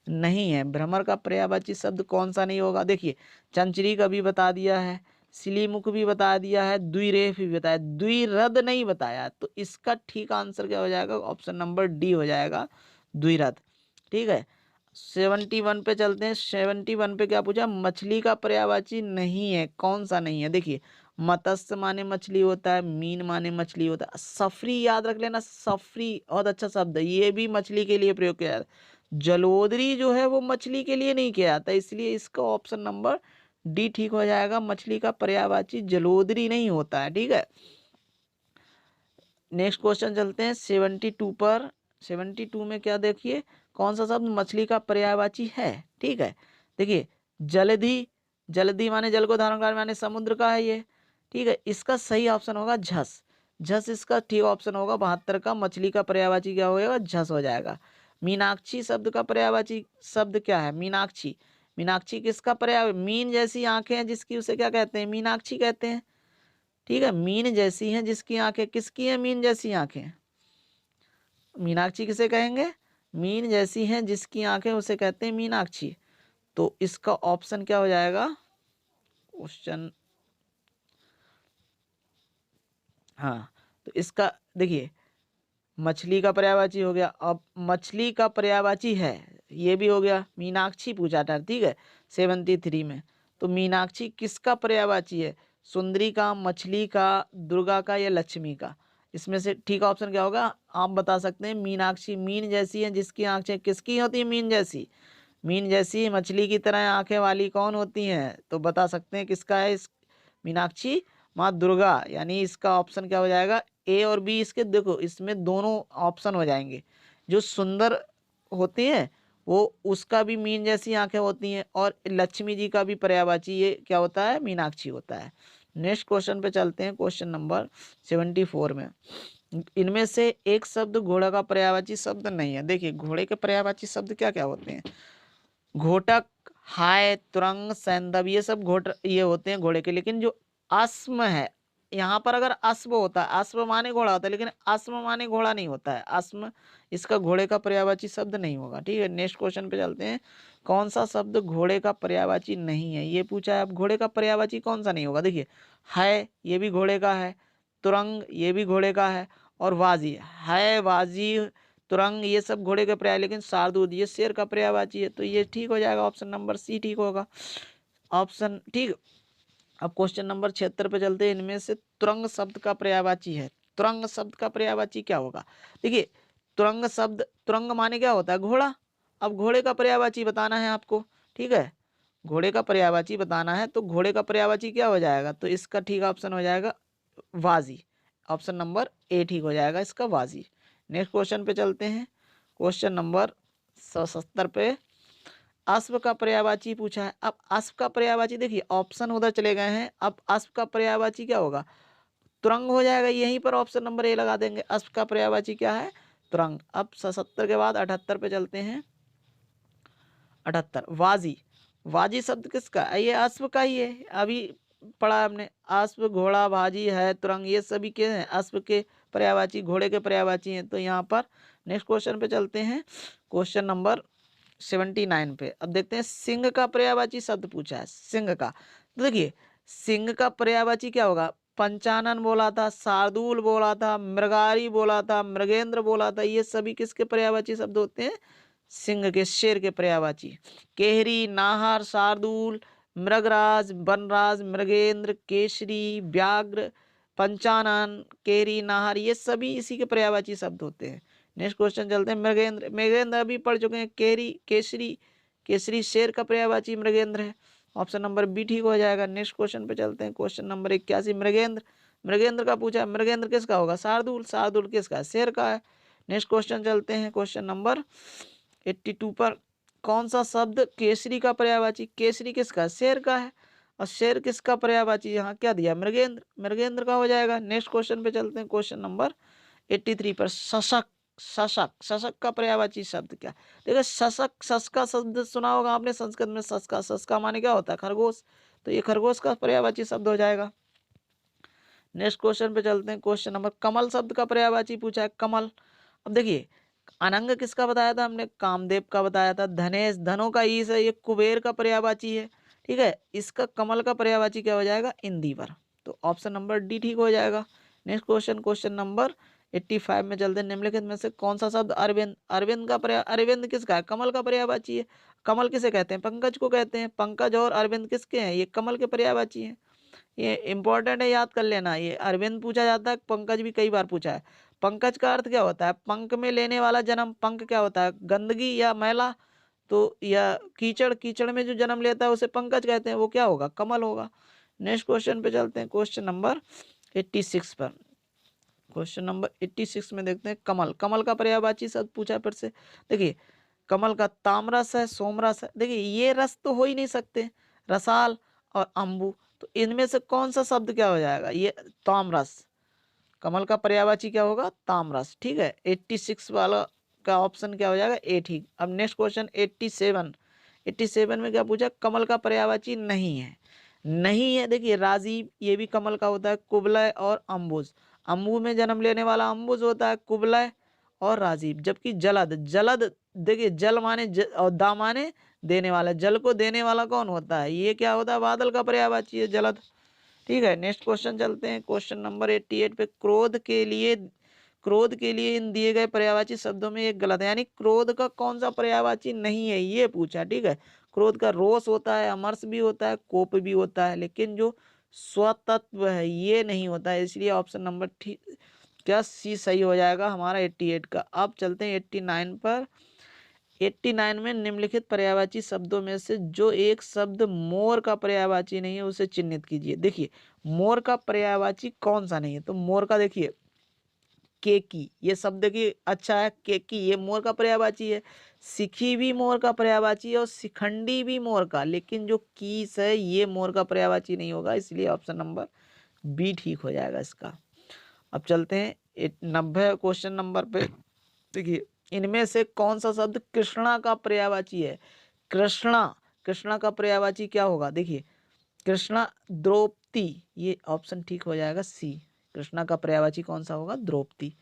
नहीं है, भ्रमर का पर्यायवाची शब्द कौन सा नहीं होगा। देखिए चंचरी का भी बता दिया है, सिलीमुख भी बता दिया है, द्विरेफ भी बताया, द्विरद नहीं बताया। तो इसका ठीक आंसर क्या हो जाएगा, ऑप्शन नंबर डी हो जाएगा, द्विरद। ठीक है, 71 पे चलते हैं। 71 पे क्या पूछा, मछली का पर्यायवाची नहीं है, कौन सा नहीं है। देखिए मत्स्य माने मछली होता है, मीन माने मछली होता है, सफरी याद रख लेना, सफरी बहुत अच्छा शब्द है, ये भी मछली के लिए प्रयोग किया जाता है। जलोदरी जो है वो मछली के लिए नहीं किया जाता, इसलिए इसका ऑप्शन नंबर डी ठीक हो जाएगा, मछली का पर्यायवाची जलोदरी नहीं होता है। ठीक है, नेक्स्ट क्वेश्चन चलते हैं 72 पर। 72 में क्या देखिए, कौन सा शब्द मछली का पर्यायवाची है। ठीक है, देखिए जलधि, जलधि माने जल को धारण कर माने समुद्र का है ये। ठीक है, इसका सही ऑप्शन होगा झस, झस इसका ठीक ऑप्शन होगा 72 का। मछली का पर्यायवाची क्या होगा, झस हो जाएगा। मीनाक्षी शब्द का पर्यायवाची शब्द क्या है, मीनाक्षी, मीनाक्षी किसका पर्याय, मीन जैसी आंखें हैं जिसकी, उसे क्या कहते हैं, मीनाक्षी कहते हैं। ठीक है, मीन जैसी हैं जिसकी आंखें, किसकी हैं मीन जैसी आंखें, मीनाक्षी किसे कहेंगे, मीन जैसी हैं जिसकी आंखें उसे कहते हैं मीनाक्षी। तो इसका ऑप्शन क्या हो जाएगा क्वेश्चन, हाँ तो इसका देखिए मछली का पर्यायवाची हो गया, अब मछली का पर्यायवाची है ये भी हो गया, मीनाक्षी पूछा था। ठीक है 73 में, तो मीनाक्षी किसका पर्यायवाची है, सुंदरी का, मछली का, दुर्गा का या लक्ष्मी का। इसमें से ठीक ऑप्शन क्या होगा, आप बता सकते हैं मीनाक्षी, मीन जैसी है जिसकी आंखें किसकी होती है, मीन जैसी, मीन जैसी मछली की तरह आंखें वाली कौन होती हैं, तो बता सकते हैं किसका है इस, मीनाक्षी माँ दुर्गा। यानी इसका ऑप्शन क्या हो जाएगा, ए और बी। इसके देखो इसमें दोनों ऑप्शन हो जाएंगे, जो सुंदर होती हैं वो उसका भी मीन जैसी आंखें होती हैं, और लक्ष्मी जी का भी पर्यायवाची ये क्या होता है, मीनाक्षी होता है। नेक्स्ट क्वेश्चन पे चलते हैं, क्वेश्चन नंबर 74 में, इनमें से एक शब्द घोड़ा का पर्यायवाची शब्द नहीं है। देखिए घोड़े के पर्यायवाची शब्द क्या क्या होते हैं, घोटक, हाय, तुरंग, सैंधव, ये सब ये होते हैं घोड़े के। लेकिन जो अस्म है, यहाँ पर अगर अस्म होता है, अस्म माने घोड़ा होता है, लेकिन अस्म माने घोड़ा नहीं होता है, अस्म इसका घोड़े का पर्यायवाची शब्द नहीं होगा। ठीक है, नेक्स्ट क्वेश्चन पे चलते हैं, कौन सा शब्द घोड़े का पर्यायवाची नहीं है, ये पूछा है। अब घोड़े का पर्यायवाची कौन सा नहीं होगा, देखिए है ये भी घोड़े का है, तुरंग ये भी घोड़े का है, और वाजी है, वाजी, तुरंग ये सब घोड़े के पर्याय, लेकिन शार्दूल ये शेर का पर्यायवाची है। तो ये ठीक हो जाएगा, ऑप्शन नंबर सी ठीक होगा, ऑप्शन ठीक। अब क्वेश्चन नंबर 76 पे चलते हैं, इनमें से तुरंग शब्द का पर्यायवाची है, तुरंग शब्द का पर्यायवाची क्या होगा। देखिए तुरंग शब्द, तुरंग माने क्या होता है, घोड़ा। अब घोड़े का पर्यायवाची बताना है आपको। ठीक है, घोड़े का पर्यायवाची बताना है, तो घोड़े का पर्यायवाची क्या हो जाएगा, तो इसका ठीक ऑप्शन हो जाएगा वाजी, ऑप्शन नंबर ए ठीक हो जाएगा इसका, वाजी। नेक्स्ट क्वेश्चन पे चलते हैं, क्वेश्चन नंबर 77 पे, अश्व का पर्यायवाची पूछा है। अब अश्व का पर्यायवाची देखिए ऑप्शन उधर चले गए हैं, अब अश्व का पर्यायवाची क्या होगा, तुरंग हो जाएगा, यहीं पर ऑप्शन नंबर ए लगा देंगे, अश्व का पर्यायवाची क्या है, तुरंग। अब 77 के बाद 78 पे चलते हैं, 78 वाजी, वाजी शब्द किसका है, ये अश्व का ही है, अभी पढ़ा हमने, अश्व, घोड़ा, भाजी है, तुरंग, ये सभी के हैं अश्व के पर्यायवाची, घोड़े के पर्यायवाची हैं। तो यहाँ पर नेक्स्ट क्वेश्चन पे चलते हैं, क्वेश्चन नंबर 79 पे। अब देखते हैं सिंह का पर्यायवाची शब्द पूछा है, सिंह का। तो देखिए सिंह का पर्यायवाची क्या होगा, पंचानन बोला था, शार्दूल बोला था, मृगारी बोला था, मृगेंद्र बोला था, ये सभी किसके पर्यायवाची शब्द होते हैं, सिंह के, शेर के पर्यायवाची। केहरी, नाहर, शार्दूल, मृगराज, बनराज, मृगेंद्र, केसरी, व्याघ्र, पंचानन, केहरी, नाहर, ये सभी इसी के पर्यायवाची शब्द होते हैं। नेक्स्ट क्वेश्चन चलते हैं, मृगेंद्र, मृगेंद्र अभी पढ़ चुके हैं, केरी, केसरी, केसरी शेर का पर्यायवाची मृगेंद्र है, ऑप्शन नंबर बी ठीक हो जाएगा। नेक्स्ट क्वेश्चन पे चलते हैं, क्वेश्चन नंबर 81, मृगेंद्र, मृगेंद्र का पूछा है, मृगेंद्र किसका होगा, शार्दूल, शार्दूल किसका है, शेर का है। नेक्स्ट क्वेश्चन चलते हैं, क्वेश्चन नंबर 82 पर, कौन सा शब्द केसरी का पर्यायवाची, केसरी किसका है, शेर का है। और शेर किसका पर्यायवाची, यहाँ क्या दिया, मृगेंद्र, मृगेंद्र का हो जाएगा। नेक्स्ट क्वेश्चन पे चलते हैं, क्वेश्चन नंबर 83 पर। शशक, शशक, शशक का पर्यायवाची शब्द क्या। देखो शशक, शश का शब्द सुना होगा आपने संस्कृत में, शश का माने क्या होता है, खरगोश, तो ये खरगोश का पर्यायवाची शब्द हो जाएगा। नेक्स्ट क्वेश्चन पे चलते हैं, क्वेश्चन नंबर, कमल शब्द का पर्यायवाची पूछा है, कमल। अब देखिए अनंग किसका बताया था हमने, कामदेव का बताया था। धनेश, धनो का ईश है, ये कुबेर का पर्यायवाची है, ठीक है। इसका कमल का पर्यायवाची क्या हो जाएगा, इंदिवर, तो ऑप्शन नंबर डी ठीक हो जाएगा। नेक्स्ट क्वेश्चन, क्वेश्चन नंबर 85 में चलते हैं, निम्नलिखित में से कौन सा शब्द अरविंद, अरविंद का पर्याय, अरविंद किसका है, कमल का पर्यायवाची है। कमल किसे कहते हैं, पंकज को कहते हैं। पंकज और अरविंद किसके हैं, ये कमल के पर्यायवाची हैं। ये इंपॉर्टेंट है, याद कर लेना। ये अरविंद पूछा जाता है, पंकज भी कई बार पूछा है। पंकज का अर्थ क्या होता है, पंख में लेने वाला जन्म। पंख क्या होता है, गंदगी या मैला, तो या कीचड़, कीचड़ में जो जन्म लेता है उसे पंकज कहते हैं, वो क्या होगा, कमल होगा। नेक्स्ट क्वेश्चन पे चलते हैं, क्वेश्चन नंबर 86 पर। क्वेश्चन नंबर 86 में देखते हैं, कमल, कमल का पर्यायवाची शब्द पूछा है फिर से। देखिए कमल का तामरस है, सोमरस है। देखिए ये रस तो हो ही नहीं सकते, रसाल और अम्बु, तो इनमें से कौन सा शब्द क्या हो जाएगा, ये तामरस। कमल का पर्यायवाची क्या होगा, तामरस, ठीक है। 86 वाला का ऑप्शन क्या हो जाएगा, ए ठीक। अब नेक्स्ट क्वेश्चन 87, 87 में क्या पूछा, कमल का पर्यायवाची नहीं है, नहीं है। देखिए राजीव, ये भी कमल का होता है। कुबलय और अम्बुज, अम्बु में जन्म लेने वाला अम्बुज होता है, कुबलय और राजीव। जबकि जलद, जलद, देखिए जल माने और दा माने देने वाला, जल को देने वाला कौन होता है, ये क्या होता है, बादल का पर्यायवाची है, जलद, ठीक है। नेक्स्ट क्वेश्चन चलते हैं, क्वेश्चन नंबर 88 पे। क्रोध के लिए, क्रोध के लिए इन दिए गए पर्यायवाची शब्दों में एक गलत है, यानी क्रोध का कौन सा पर्यायवाची नहीं है, ये पूछा, ठीक है। क्रोध का रोष होता है, अमर्ष भी होता है, कोप भी होता है, लेकिन जो स्वतत्व है ये नहीं होता है, इसलिए ऑप्शन नंबर ठीक क्या, सी सही हो जाएगा हमारा 88 का। अब चलते हैं 89 पर। 89 में निम्नलिखित पर्यायवाची शब्दों में से जो एक शब्द मोर का पर्यायवाची नहीं है उसे चिन्हित कीजिए। देखिए मोर का पर्यायवाची कौन सा नहीं है, तो मोर का देखिए केकी, ये शब्द देखिए अच्छा है, केकी ये मोर का पर्यायवाची है। सिखी भी मोर का पर्यायवाची है और शिखंडी भी मोर का, लेकिन जो कीस है ये मोर का पर्यायवाची नहीं होगा, इसलिए ऑप्शन नंबर बी ठीक हो जाएगा इसका। अब चलते हैं 90 क्वेश्चन नंबर पे। देखिए इनमें से कौन सा शब्द कृष्णा का पर्यायवाची है, कृष्णा, कृष्णा का पर्यायवाची क्या होगा, देखिए कृष्णा, द्रौपदी, ये ऑप्शन ठीक हो जाएगा सी। कृष्णा का पर्यायवाची कौन सा होगा, द्रौपदी।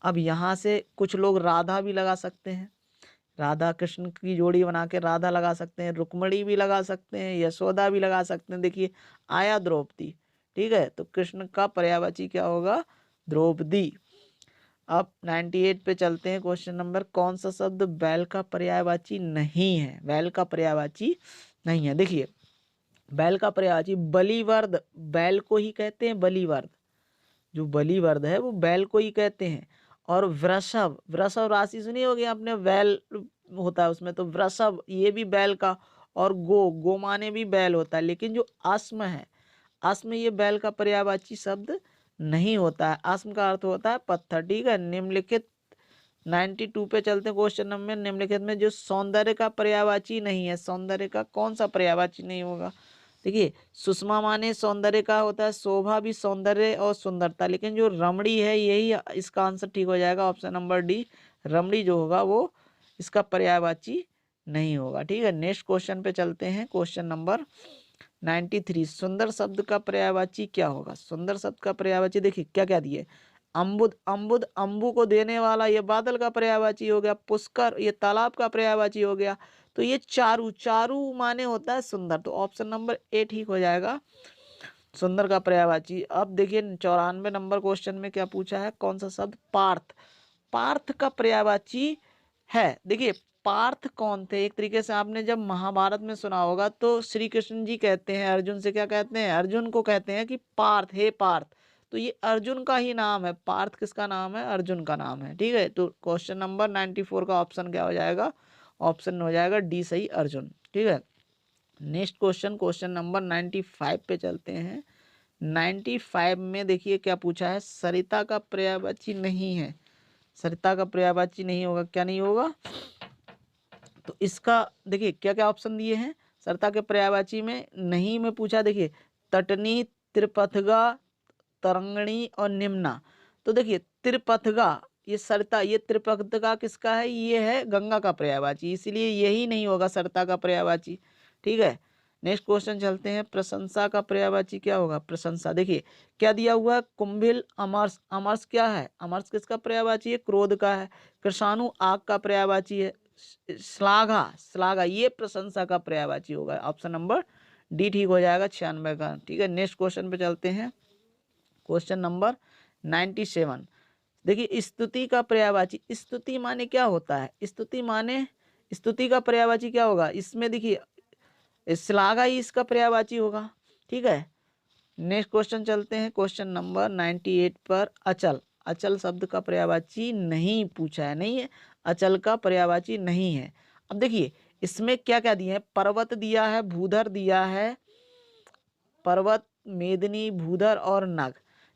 अब यहाँ से कुछ लोग राधा भी लगा सकते हैं, राधा कृष्ण की जोड़ी बना के राधा लगा सकते हैं, रुक्मणी भी लगा सकते हैं, यशोदा भी लगा सकते हैं। देखिए आया द्रौपदी, ठीक है, तो कृष्ण का पर्यायवाची क्या होगा, द्रौपदी। अब 98 पे चलते हैं, क्वेश्चन नंबर, कौन सा शब्द बैल का पर्यायवाची नहीं है, बैल का पर्यायवाची नहीं है। देखिए बैल का पर्यायवाची बलिवर्द, बैल को ही कहते हैं बलिवर्द, जो बलिवर्द है वो बैल को ही कहते हैं। और वृषभ, वृषभ राशि सुनी होगी आपने, बैल होता है उसमें, तो वृषभ ये भी बैल का। और गो, गो माने भी बैल होता है, लेकिन जो अस्म है, अस्म ये बैल का पर्यायवाची शब्द नहीं होता है, अस्म का अर्थ होता है पत्थर, ठीक है। निम्नलिखित 92 पे चलते हैं, क्वेश्चन नंबर, निम्नलिखित में जो सौंदर्य का पर्यायवाची नहीं है, सौंदर्य का कौन सा पर्यायवाची नहीं होगा। देखिए सुषमा माने सौंदर्य का होता है, शोभा भी सौंदर्य और सुंदरता, लेकिन जो रमणी है यही इसका आंसर ठीक हो जाएगा, ऑप्शन नंबर डी। रमणी जो होगा वो इसका पर्यायवाची नहीं होगा, ठीक है। नेक्स्ट क्वेश्चन पे चलते हैं, क्वेश्चन नंबर 93। सुंदर शब्द का पर्यायवाची क्या होगा, सुंदर शब्द का पर्यायवाची देखिए क्या क्या दिए, अम्बुद, अम्बुद अम्बु को देने वाला, ये बादल का पर्यायवाची हो गया। पुष्कर ये तालाब का पर्यायवाची हो गया। तो ये चारू, चारू माने होता है सुंदर, तो ऑप्शन नंबर ए ठीक हो जाएगा सुंदर का पर्यायवाची। अब देखिए 94 नंबर क्वेश्चन में क्या पूछा है, कौन सा शब्द, पार्थ, पार्थ का पर्यायवाची है। देखिए पार्थ कौन थे, एक तरीके से आपने जब महाभारत में सुना होगा तो श्री कृष्ण जी कहते हैं अर्जुन से, क्या कहते हैं, अर्जुन को कहते हैं कि पार्थ, हे पार्थ, तो ये अर्जुन का ही नाम है, पार्थ किसका नाम है, अर्जुन का नाम है, ठीक है। तो क्वेश्चन नंबर 94 का ऑप्शन क्या हो जाएगा, ऑप्शन हो जाएगा डी सही, अर्जुन, ठीक है। नेक्स्ट क्वेश्चन, क्वेश्चन नंबर 95 पे चलते हैं। 95 में देखिए क्या पूछा है, सरिता का पर्यायवाची नहीं है, सरिता का पर्यायवाची नहीं होगा, क्या नहीं होगा, तो इसका देखिए क्या क्या ऑप्शन दिए हैं, सरता के पर्यायवाची में नहीं में पूछा, देखिए तटनी, त्रिपथगा, तरंगणी और निम्ना। तो देखिए त्रिपथगा ये सरता, ये त्रिपथगा किसका है, ये है गंगा का पर्यायवाची, इसलिए यही नहीं होगा सरता का पर्यायवाची। ठीक है, नेक्स्ट क्वेश्चन चलते हैं। प्रशंसा का पर्यायवाची क्या होगा, प्रशंसा। देखिए क्या दिया हुआ है, कुंभिल, अमर्ष। अमर्ष क्या है, अमर्ष किसका पर्यायवाची है, क्रोध का है। कृषाणु आग का पर्यायवाची है। श्लाघा, श्लाघा ये प्रशंसा का पर्यायवाची होगा। ऑप्शन नंबर डी ठीक हो जाएगा 96 का। ठीक है, नेक्स्ट क्वेश्चन पे चलते हैं। Question number 97। देखिए स्तुति का पर्यायवाची, स्तुति माने क्या होता है, स्तुति माने, स्तुति का पर्यायवाची क्या होगा, इसमें देखिए श्लाघा ही इसका पर्यायवाची होगा। ठीक है, नेक्स्ट क्वेश्चन चलते हैं। क्वेश्चन नंबर 98 पर अचल, अचल शब्द का पर्यायवाची नहीं पूछा है, नहीं है, अचल का पर्यायवाची नहीं है। अब देखिए इसमें क्या क्या दिया है, पर्वत दिया है, भूधर दिया है, पर्वत, मेदिनी, भूधर और नग।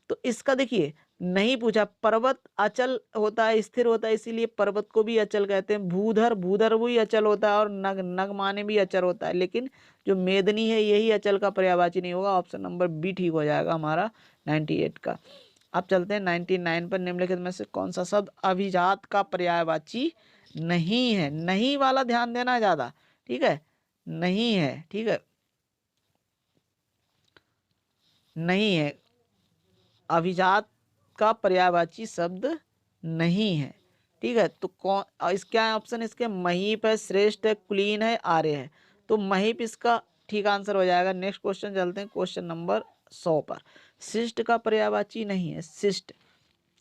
तो इसका देखिए नहीं पूछा, पर्वत अचल होता है, स्थिर होता है, इसीलिए पर्वत को भी अचल कहते हैं। भूधर, भूधर वही अचल होता है, और नग, नग माने भी अचल होता है, लेकिन जो मेदिनी है यही अचल का पर्यायवाची नहीं होगा। ऑप्शन नंबर बी ठीक हो जाएगा हमारा 98 का। अब चलते हैं 99 पर। निम्नलिखित में से कौन सा शब्द अभिजात का पर्यायवाची नहीं है, नहीं वाला ध्यान देना ज्यादा। ठीक है, नहीं है, ठीक है, नहीं है, अभिजात का पर्यायवाची शब्द नहीं है। ठीक है, तो कौन इसका ऑप्शन, इसके महीप है, श्रेष्ठ है, कुलीन है, आर्य है। तो महीप इसका ठीक आंसर हो जाएगा। नेक्स्ट क्वेश्चन चलते हैं, क्वेश्चन नंबर 100 पर। शिष्ट का पर्यायवाची नहीं है, शिष्ट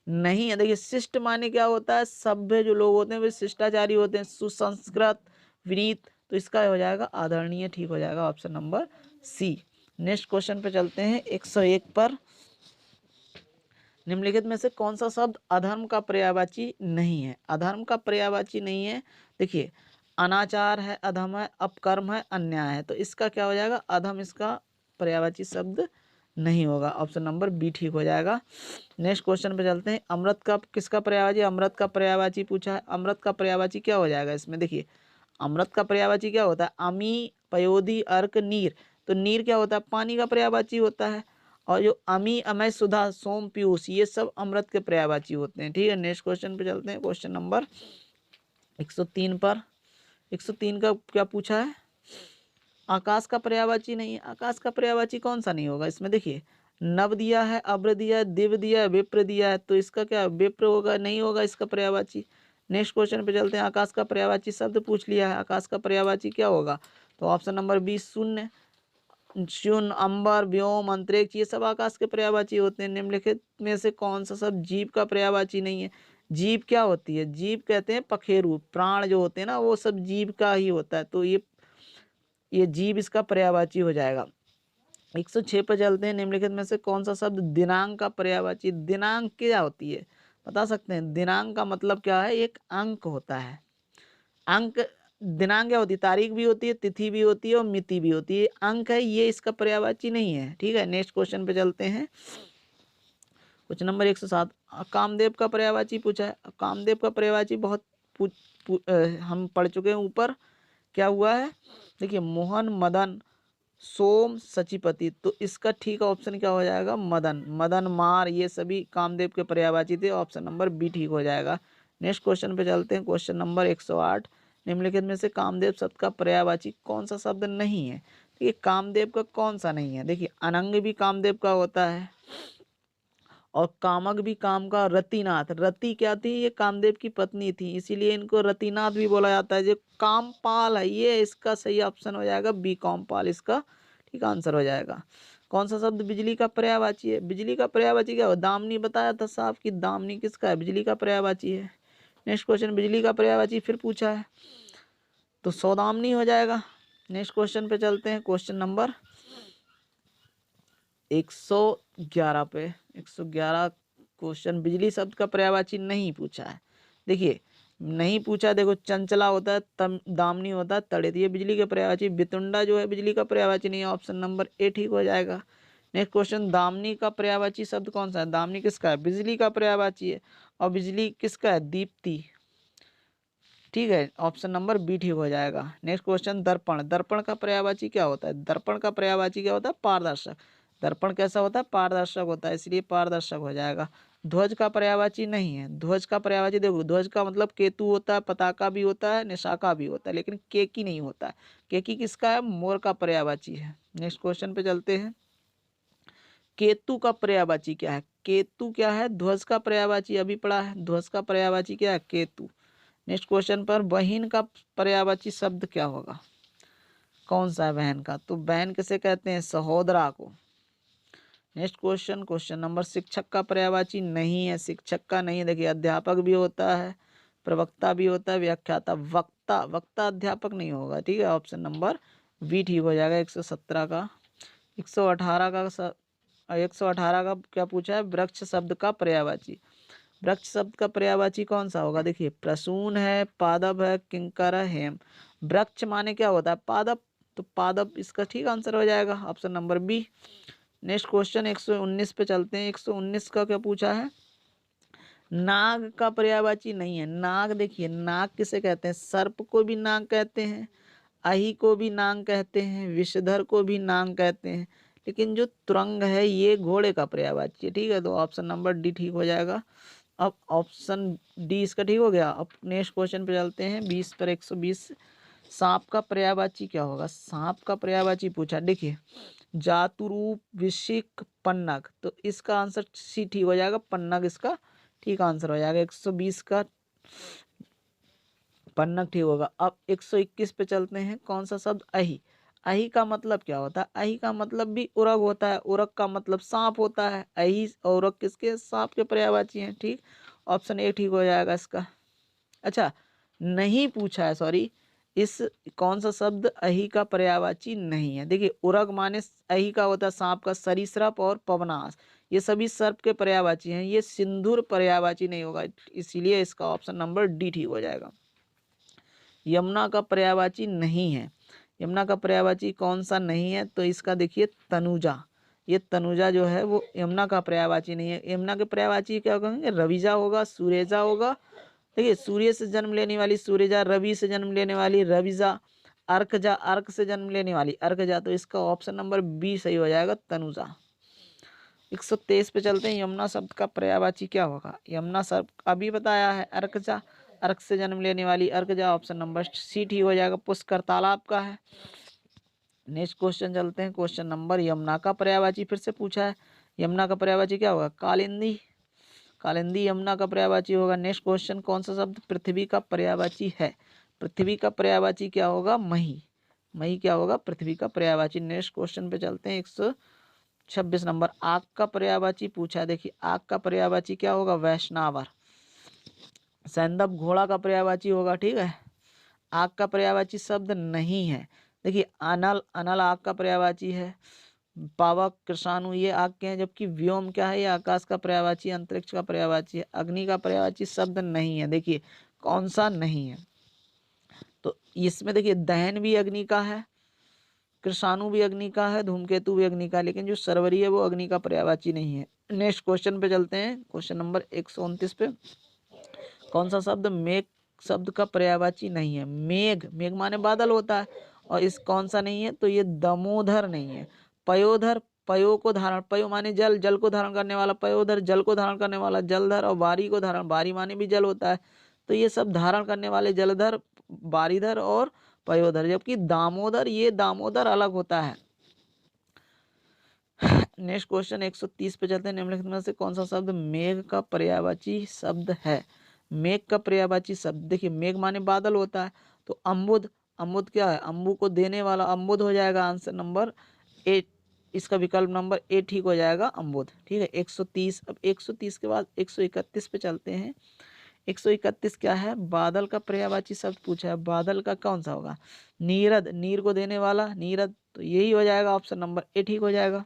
नहीं है। देखिए शिष्ट माने क्या होता है, सभ्य जो लोग होते हैं वे शिष्टाचारी होते हैं, सुसंस्कृत, विनीत। तो इसका हो जाएगा आदरणीय, ठीक हो जाएगा option number C. Next question पे चलते हैं 101 पर। निम्नलिखित में से कौन सा शब्द अधर्म का पर्यायवाची नहीं है, अधर्म का पर्यायवाची नहीं है। देखिए अनाचार है, अधम है, अपकर्म है, अन्याय है। तो इसका क्या हो जाएगा, अधम इसका पर्यायवाची शब्द नहीं होगा। ऑप्शन नंबर बी ठीक हो जाएगा। नेक्स्ट क्वेश्चन पे चलते हैं। अमृत का किसका पर्यायवाची, अमृत का पर्यायवाची पूछा है। अमृत का पर्यायवाची क्या हो जाएगा इसमें, देखिए अमृत का पर्यायवाची क्या होता है, अमी, पयोधी, अर्क, नीर। तो नीर क्या होता है, पानी का पर्यायवाची होता है। और जो अमी, अमय, सुधा, सोम, पीयूष ये सब अमृत के पर्यायवाची होते हैं। ठीक है, नेक्स्ट क्वेश्चन पे चलते हैं। क्वेश्चन नंबर 103 पर। 103 का क्या पूछा है, आकाश का पर्यायवाची नहीं है। आकाश का पर्यायवाची कौन सा नहीं होगा इसमें, देखिए नव दिया है, अब्र दिया है, दिव्य दिया है, विप्र दिया है। तो इसका क्या विप्र होगा, नहीं होगा इसका पर्यायवाची। नेक्स्ट क्वेश्चन पे चलते हैं। आकाश का पर्यायवाची शब्द पूछ लिया है, आकाश का पर्यायवाची क्या होगा। तो ऑप्शन नंबर 20 शून्य, शून्य, अंबर, व्योम, अंतरिक्ष ये सब आकाश के पर्यायवाची होते हैं। निम्नलिखित में से कौन सा शब्द जीव का पर्यायवाची नहीं है। जीव क्या होती है, जीव कहते हैं पखेरु, प्राण जो होते हैं ना वो सब जीव का ही होता है। तो ये जीव इसका पर्यायवाची हो जाएगा। 106 पर चलते हैं। निम्नलिखित में से कौन सा शब्द दिनांक का पर्यायवाची, दिनांक क्या होती है बता सकते हैं, दिनांक का मतलब क्या है, एक अंक होता है। अंक, दिनांक क्या होती है, तारीख भी होती है, तिथि भी होती है और मिति भी होती है। अंक है, ये इसका पर्यायवाची नहीं है। ठीक है, नेक्स्ट क्वेश्चन पे चलते हैं। Question number 107। कामदेव का पर्यायवाची पूछा है। कामदेव का पर्यायवाची बहुत हम पढ़ चुके हैं ऊपर। क्या हुआ है, देखिए मोहन, मदन, सोम, सचिपति। तो इसका ठीक ऑप्शन क्या हो जाएगा, मदन, मदन, मार ये सभी कामदेव के पर्यायवाची थे। ऑप्शन नंबर बी ठीक हो जाएगा। नेक्स्ट क्वेश्चन पे चलते हैं। Question number 108। निम्नलिखित में से कामदेव शब्द का पर्यायवाची कौन सा शब्द नहीं है। देखिए कामदेव का कौन सा नहीं है, देखिए अनंग भी कामदेव का होता है, और कामक भी काम का। रतिनाथ, रति क्या थी, ये कामदेव की पत्नी थी, इसीलिए इनको रतिनाथ भी बोला जाता है। जो कामपाल है ये इसका सही ऑप्शन हो जाएगा बी, कामपाल इसका ठीक आंसर हो जाएगा। कौन सा शब्द बिजली का पर्यायवाची है, बिजली का पर्यायवाची क्या हो, दामनी बताया था साहब कि दामनी किसका है, बिजली का पर्यायवाची है। नेक्स्ट क्वेश्चन, बिजली का पर्यायवाची फिर पूछा है तो सौदामनी हो जाएगा। नेक्स्ट क्वेश्चन पे चलते हैं। क्वेश्चन नंबर 111 पे। 111 क्वेश्चन, बिजली शब्द का पर्यायवाची नहीं पूछा है। देखिए नहीं पूछा, देखो चंचला होता है, दामनी होता है, तड़ित ये बिजली के पर्यायवाची। बितुंडा जो है बिजली का पर्यायवाची नहीं है। ऑप्शन नंबर ए ठीक हो जाएगा। नेक्स्ट क्वेश्चन, दामनी का पर्यायवाची शब्द कौन सा है, दामनी किसका है, बिजली का पर्यायवाची है। और बिजली किसका है, दीप्ति। ठीक है, ऑप्शन नंबर बी ठीक हो जाएगा। नेक्स्ट क्वेश्चन, दर्पण। दर्पण का पर्यायवाची क्या होता है? दर्पण का पर्यायवाची क्या होता है? पारदर्शक। दर्पण कैसा होता है? पारदर्शक होता है, इसलिए पारदर्शक हो जाएगा। ध्वज का पर्यायवाची नहीं है। ध्वज का पर्यायवाची देखो, ध्वज का मतलब केतु होता है, पताका भी होता है, निशाका भी होता है, लेकिन केकी नहीं होता है। केकी किसका है? मोर का पर्यायवाची है। नेक्स्ट क्वेश्चन पे चलते हैं। केतु का पर्यायवाची क्या है? केतु क्या है? ध्वज का पर्यायवाची अभी पढ़ा है। ध्वज का पर्यायवाची क्या है? केतु। नेक्स्ट क्वेश्चन पर, बहिन का पर्यायवाची शब्द क्या होगा? कौन सा है बहन का? तो बहन किसे कहते हैं? सहोदरा को। नेक्स्ट क्वेश्चन, क्वेश्चन नंबर, शिक्षक का पर्यायवाची नहीं है। शिक्षक का नहीं है, देखिए अध्यापक भी होता है, प्रवक्ता भी होता है, व्याख्याता। वक्ता, वक्ता अध्यापक नहीं होगा, ठीक है, ऑप्शन नंबर बी ठीक हो जाएगा। 117 का, 118 का 118 का क्या पूछा है? वृक्ष शब्द का पर्यायवाची। वृक्ष शब्द का पर्यायवाची कौन सा होगा? देखिए, प्रसून है, पादप है, किंकर है, हेम। वृक्ष माने क्या होता है? पादप, तो पादप इसका ठीक आंसर हो जाएगा, option number B. Next question 119 पे चलते हैं। 119 का क्या पूछा है? नाग का पर्यायवाची नहीं है। नाग, देखिए नाग किसे कहते हैं? सर्प को भी नाग कहते हैं, अहि को भी नाग कहते हैं, विषधर को भी नाग कहते हैं, लेकिन जो तुरंग है ये घोड़े का पर्यायवाची है, ठीक है, तो ऑप्शन नंबर डी ठीक हो जाएगा। अब ऑप्शन डी इसका ठीक हो गया। अब नेक्स्ट क्वेश्चन पे चलते हैं। 20 पर 120, सांप का पर्यायवाची क्या होगा? सांप का पर्यायवाची पूछा, देखिए जातुरूप, विशिक, पन्नग, तो इसका आंसर सी ठीक हो जाएगा, पन्नग इसका ठीक आंसर हो जाएगा। 120 का पन्नग ठीक होगा। अब 121 पे चलते हैं। कौन सा शब्द? अहि। अहि का मतलब क्या होता है? अहि का मतलब भी उरग होता है, उरग का मतलब सांप होता है। अहि और उरग किसके? सांप के पर्यायवाची हैं, ठीक, ऑप्शन ए ठीक हो जाएगा इसका। अच्छा, नहीं पूछा है, सॉरी, इस कौन सा शब्द अहि का पर्यायवाची नहीं है? देखिए, उरग माने अहि का होता है सांप का, सरीसृप और पवनास, ये सभी सर्प के पर्यायवाची हैं। ये सिंदूर पर्यायवाची नहीं होगा, इसीलिए इसका ऑप्शन नंबर डी ठीक हो जाएगा। यमुना का पर्यायवाची नहीं है। यमुना का पर्यायवाची कौन सा नहीं है? तो इसका देखिए तनुजा, ये तनुजा जो है वो यमुना का पर्यायवाची नहीं है। यमुना के पर्यायवाची क्या कहेंगे? रविजा होगा, सुरेजा होगा। देखिए, सूर्य से जन्म लेने वाली सूर्यजा, रवि से जन्म लेने वाली रविजा, अर्कजा, अर्क से जन्म लेने वाली अर्कजा, तो इसका ऑप्शन नंबर बी सही हो जाएगा, तनुजा। 123 पे चलते हैं। यमुना शब्द का पर्यायवाची क्या होगा? यमुना शब्द अभी बताया है, अर्कजा, अर्क से जन्म लेने वाली अर्कजा, ऑप्शन नंबर सी ठीक हो जाएगा। पुष्कर तालाब का है। नेक्स्ट क्वेश्चन चलते हैं। क्वेश्चन नंबर, यमुना का पर्यायवाची फिर से पूछा है। यमुना का पर्यायवाची क्या होगा? कालिंदी। कालिंदी यमुना का पर्यायवाची होगा। नेक्स्ट क्वेश्चन, कौन सा शब्द पृथ्वी का पर्यायवाची है? पृथ्वी का पर्यायवाची क्या होगा? मही। मही क्या होगा? पृथ्वी का पर्यायवाची। नेक्स्ट क्वेश्चन पे चलते हैं। 126 नंबर, आग का पर्यायवाची पूछा है। देखिए, आग का पर्यायवाची क्या होगा? वैष्णवर। सैंदव घोड़ा का पर्यायवाची होगा, ठीक है। आग का पर्यायवाची शब्द नहीं है। देखिए, अनल, अनल आग का पर्यायवाची है। पावक, कृषाणु ये आग के हैं, जबकि व्योम क्या है? ये आकाश का पर्यायवाची, अंतरिक्ष का पर्यायवाची है। अग्नि का पर्यायवाची शब्द नहीं है। देखिए, कौन सा नहीं है? तो इसमें देखिए, दहन भी अग्नि का है, कृषाणु भी अग्नि का है, धूमकेतु भी अग्नि का है, लेकिन जो सरवरी है वो अग्नि का पर्यायवाची नहीं है। नेक्स्ट क्वेश्चन पे चलते हैं। क्वेश्चन नंबर 129 पे, कौन सा शब्द मेघ शब्द का पर्यायवाची नहीं है? मेघ, मेघ माने बादल होता है, और इस कौन सा नहीं है? तो ये दमोदर नहीं है। पयोधर, पयो को धारण, पयो माने जल, जल को धारण करने वाला पयोधर, जल को धारण करने वाला जलधर, और बारी को धारण, बारी माने भी जल होता है, तो ये सब धारण करने वाले जलधर, बारीधर और पयोधर, जबकि दामोदर, ये दामोदर अलग होता है। नेक्स्ट क्वेश्चन 130 पे चलते हैं। निम्नलिखित में से कौन सा शब्द मेघ का पर्यायवाची शब्द है? मेघ का पर्यायवाची शब्द, देखिए मेघ माने बादल होता है, तो अम्बुद, अम्बुद क्या है? अम्बु को देने वाला, अम्बुद हो जाएगा आंसर नंबर ए, इसका विकल्प नंबर ए ठीक हो जाएगा, अम्बुद, ठीक है। 130, अब 130 के बाद 131 पे चलते हैं। 131 क्या है? बादल का पर्यायवाची शब्द पूछा है। बादल का कौन सा होगा? नीरद, नीर को देने वाला नीरद, तो यही हो जाएगा, ऑप्शन नंबर ए ठीक हो जाएगा,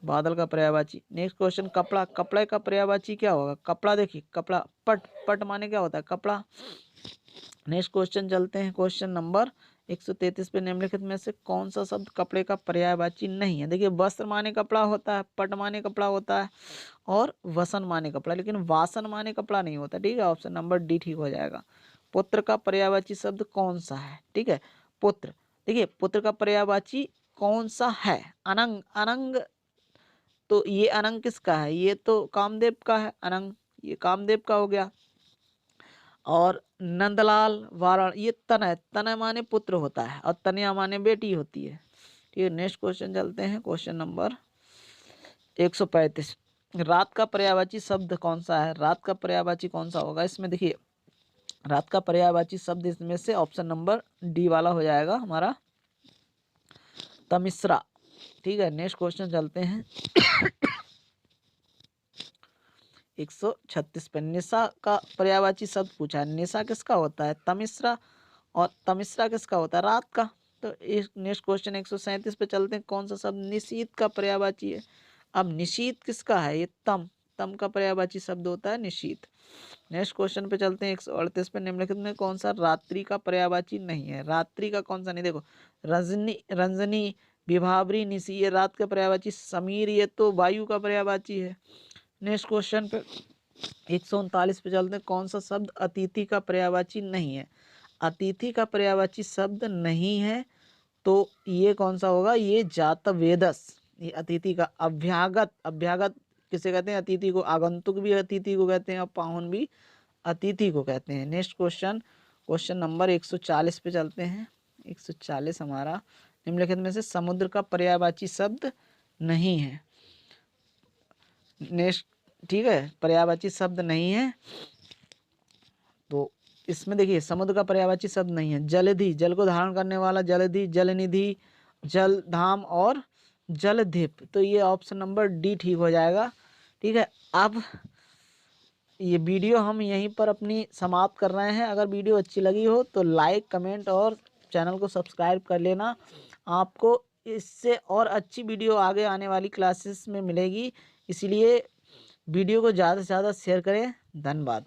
बादल का पर्यायवाची। नेक्स्ट क्वेश्चन, कपड़ा, कपड़े का पर्यायवाची क्या होगा? कपड़ा, देखिए कपड़ा, पट, पट माने क्या होता है? कपड़ा। नेक्स्ट क्वेश्चन चलते हैं। क्वेश्चन नंबर 133 पे निम्नलिखित में से कौन सा शब्द कपड़े का पर्यायवाची नहीं है? देखिए वस्त्र माने कपड़ा होता है, पट माने कपड़ा होता है और वसन माने कपड़ा, लेकिन वासन माने कपड़ा नहीं होता। ठीक है, ऑप्शन नंबर डी ठीक हो जाएगा। पुत्र का पर्यायवाची शब्द कौन सा है? ठीक है, पुत्र। देखिए पुत्र का पर्यायवाची कौन सा है? अनंग। अनंग, तो ये अनंग किसका है? ये तो कामदेव का है अनंग, ये कामदेव का हो गया। और नंदलाल वारण, ये तनय। तनय माने पुत्र होता है और तनया माने बेटी होती है। ठीक है, नेक्स्ट क्वेश्चन चलते हैं, क्वेश्चन नंबर 135। रात का पर्यायवाची शब्द कौन सा है? रात का पर्यायवाची कौन सा होगा इसमें? देखिए रात का पर्यायवाची शब्द इसमें से ऑप्शन नंबर डी वाला हो जाएगा हमारा, तमिश्रा। ठीक है, नेक्स्ट क्वेश्चन चलते हैं 136 पे। निशा का पर्यायवाची शब्द पूछा है। निशा किसका होता है? तमिश्रा। और तमिश्रा किसका होता है? रात का। तो इस नेक्स्ट क्वेश्चन 137 पे चलते हैं, कौन सा शब्द निशीत का पर्यायवाची है? अब निशीत किसका है? ये तम। तम का पर्यायवाची शब्द होता है निशीत। नेक्स्ट क्वेश्चन पे चलते हैं 138 पे। निम्नलिखित में कौन सा रात्रि का पर्यायवाची नहीं है? रात्रि का कौन सा नहीं? देखो रजनी, रंजनी, विभावरी, निशी ये रात का पर्यायवाची। समीर ये तो वायु का पर्यायवाची है। नेक्स्ट क्वेश्चन पे 139 पे चलते हैं, कौन सा शब्द अतिथि का पर्यायवाची नहीं है? अतिथि का पर्यायवाची शब्द नहीं है तो ये कौन सा होगा? ये जातवेदस। ये अतिथि का। अभ्यागत, अभ्यागत किसे कहते हैं? अतिथि को। आगंतुक भी अतिथि को कहते हैं और पाहुन भी अतिथि को कहते हैं। नेक्स्ट क्वेश्चन, क्वेश्चन नंबर 140 पे चलते हैं। 140 हमारा, निम्नलिखित में से समुद्र का पर्यायवाची शब्द नहीं है। नेक्स्ट, ठीक है, पर्यायवाची शब्द नहीं है तो इसमें देखिए समुद्र का पर्यायवाची शब्द नहीं है। जलधि, जल को धारण करने वाला जलधि, जलनिधि, जलधाम और जलधिप, तो ये ऑप्शन नंबर डी ठीक हो जाएगा। ठीक है, अब ये वीडियो हम यहीं पर अपनी समाप्त कर रहे हैं। अगर वीडियो अच्छी लगी हो तो लाइक, कमेंट और चैनल को सब्सक्राइब कर लेना। आपको इससे और अच्छी वीडियो आगे आने वाली क्लासेस में मिलेगी, इसलिए वीडियो को ज़्यादा से ज़्यादा शेयर करें। धन्यवाद।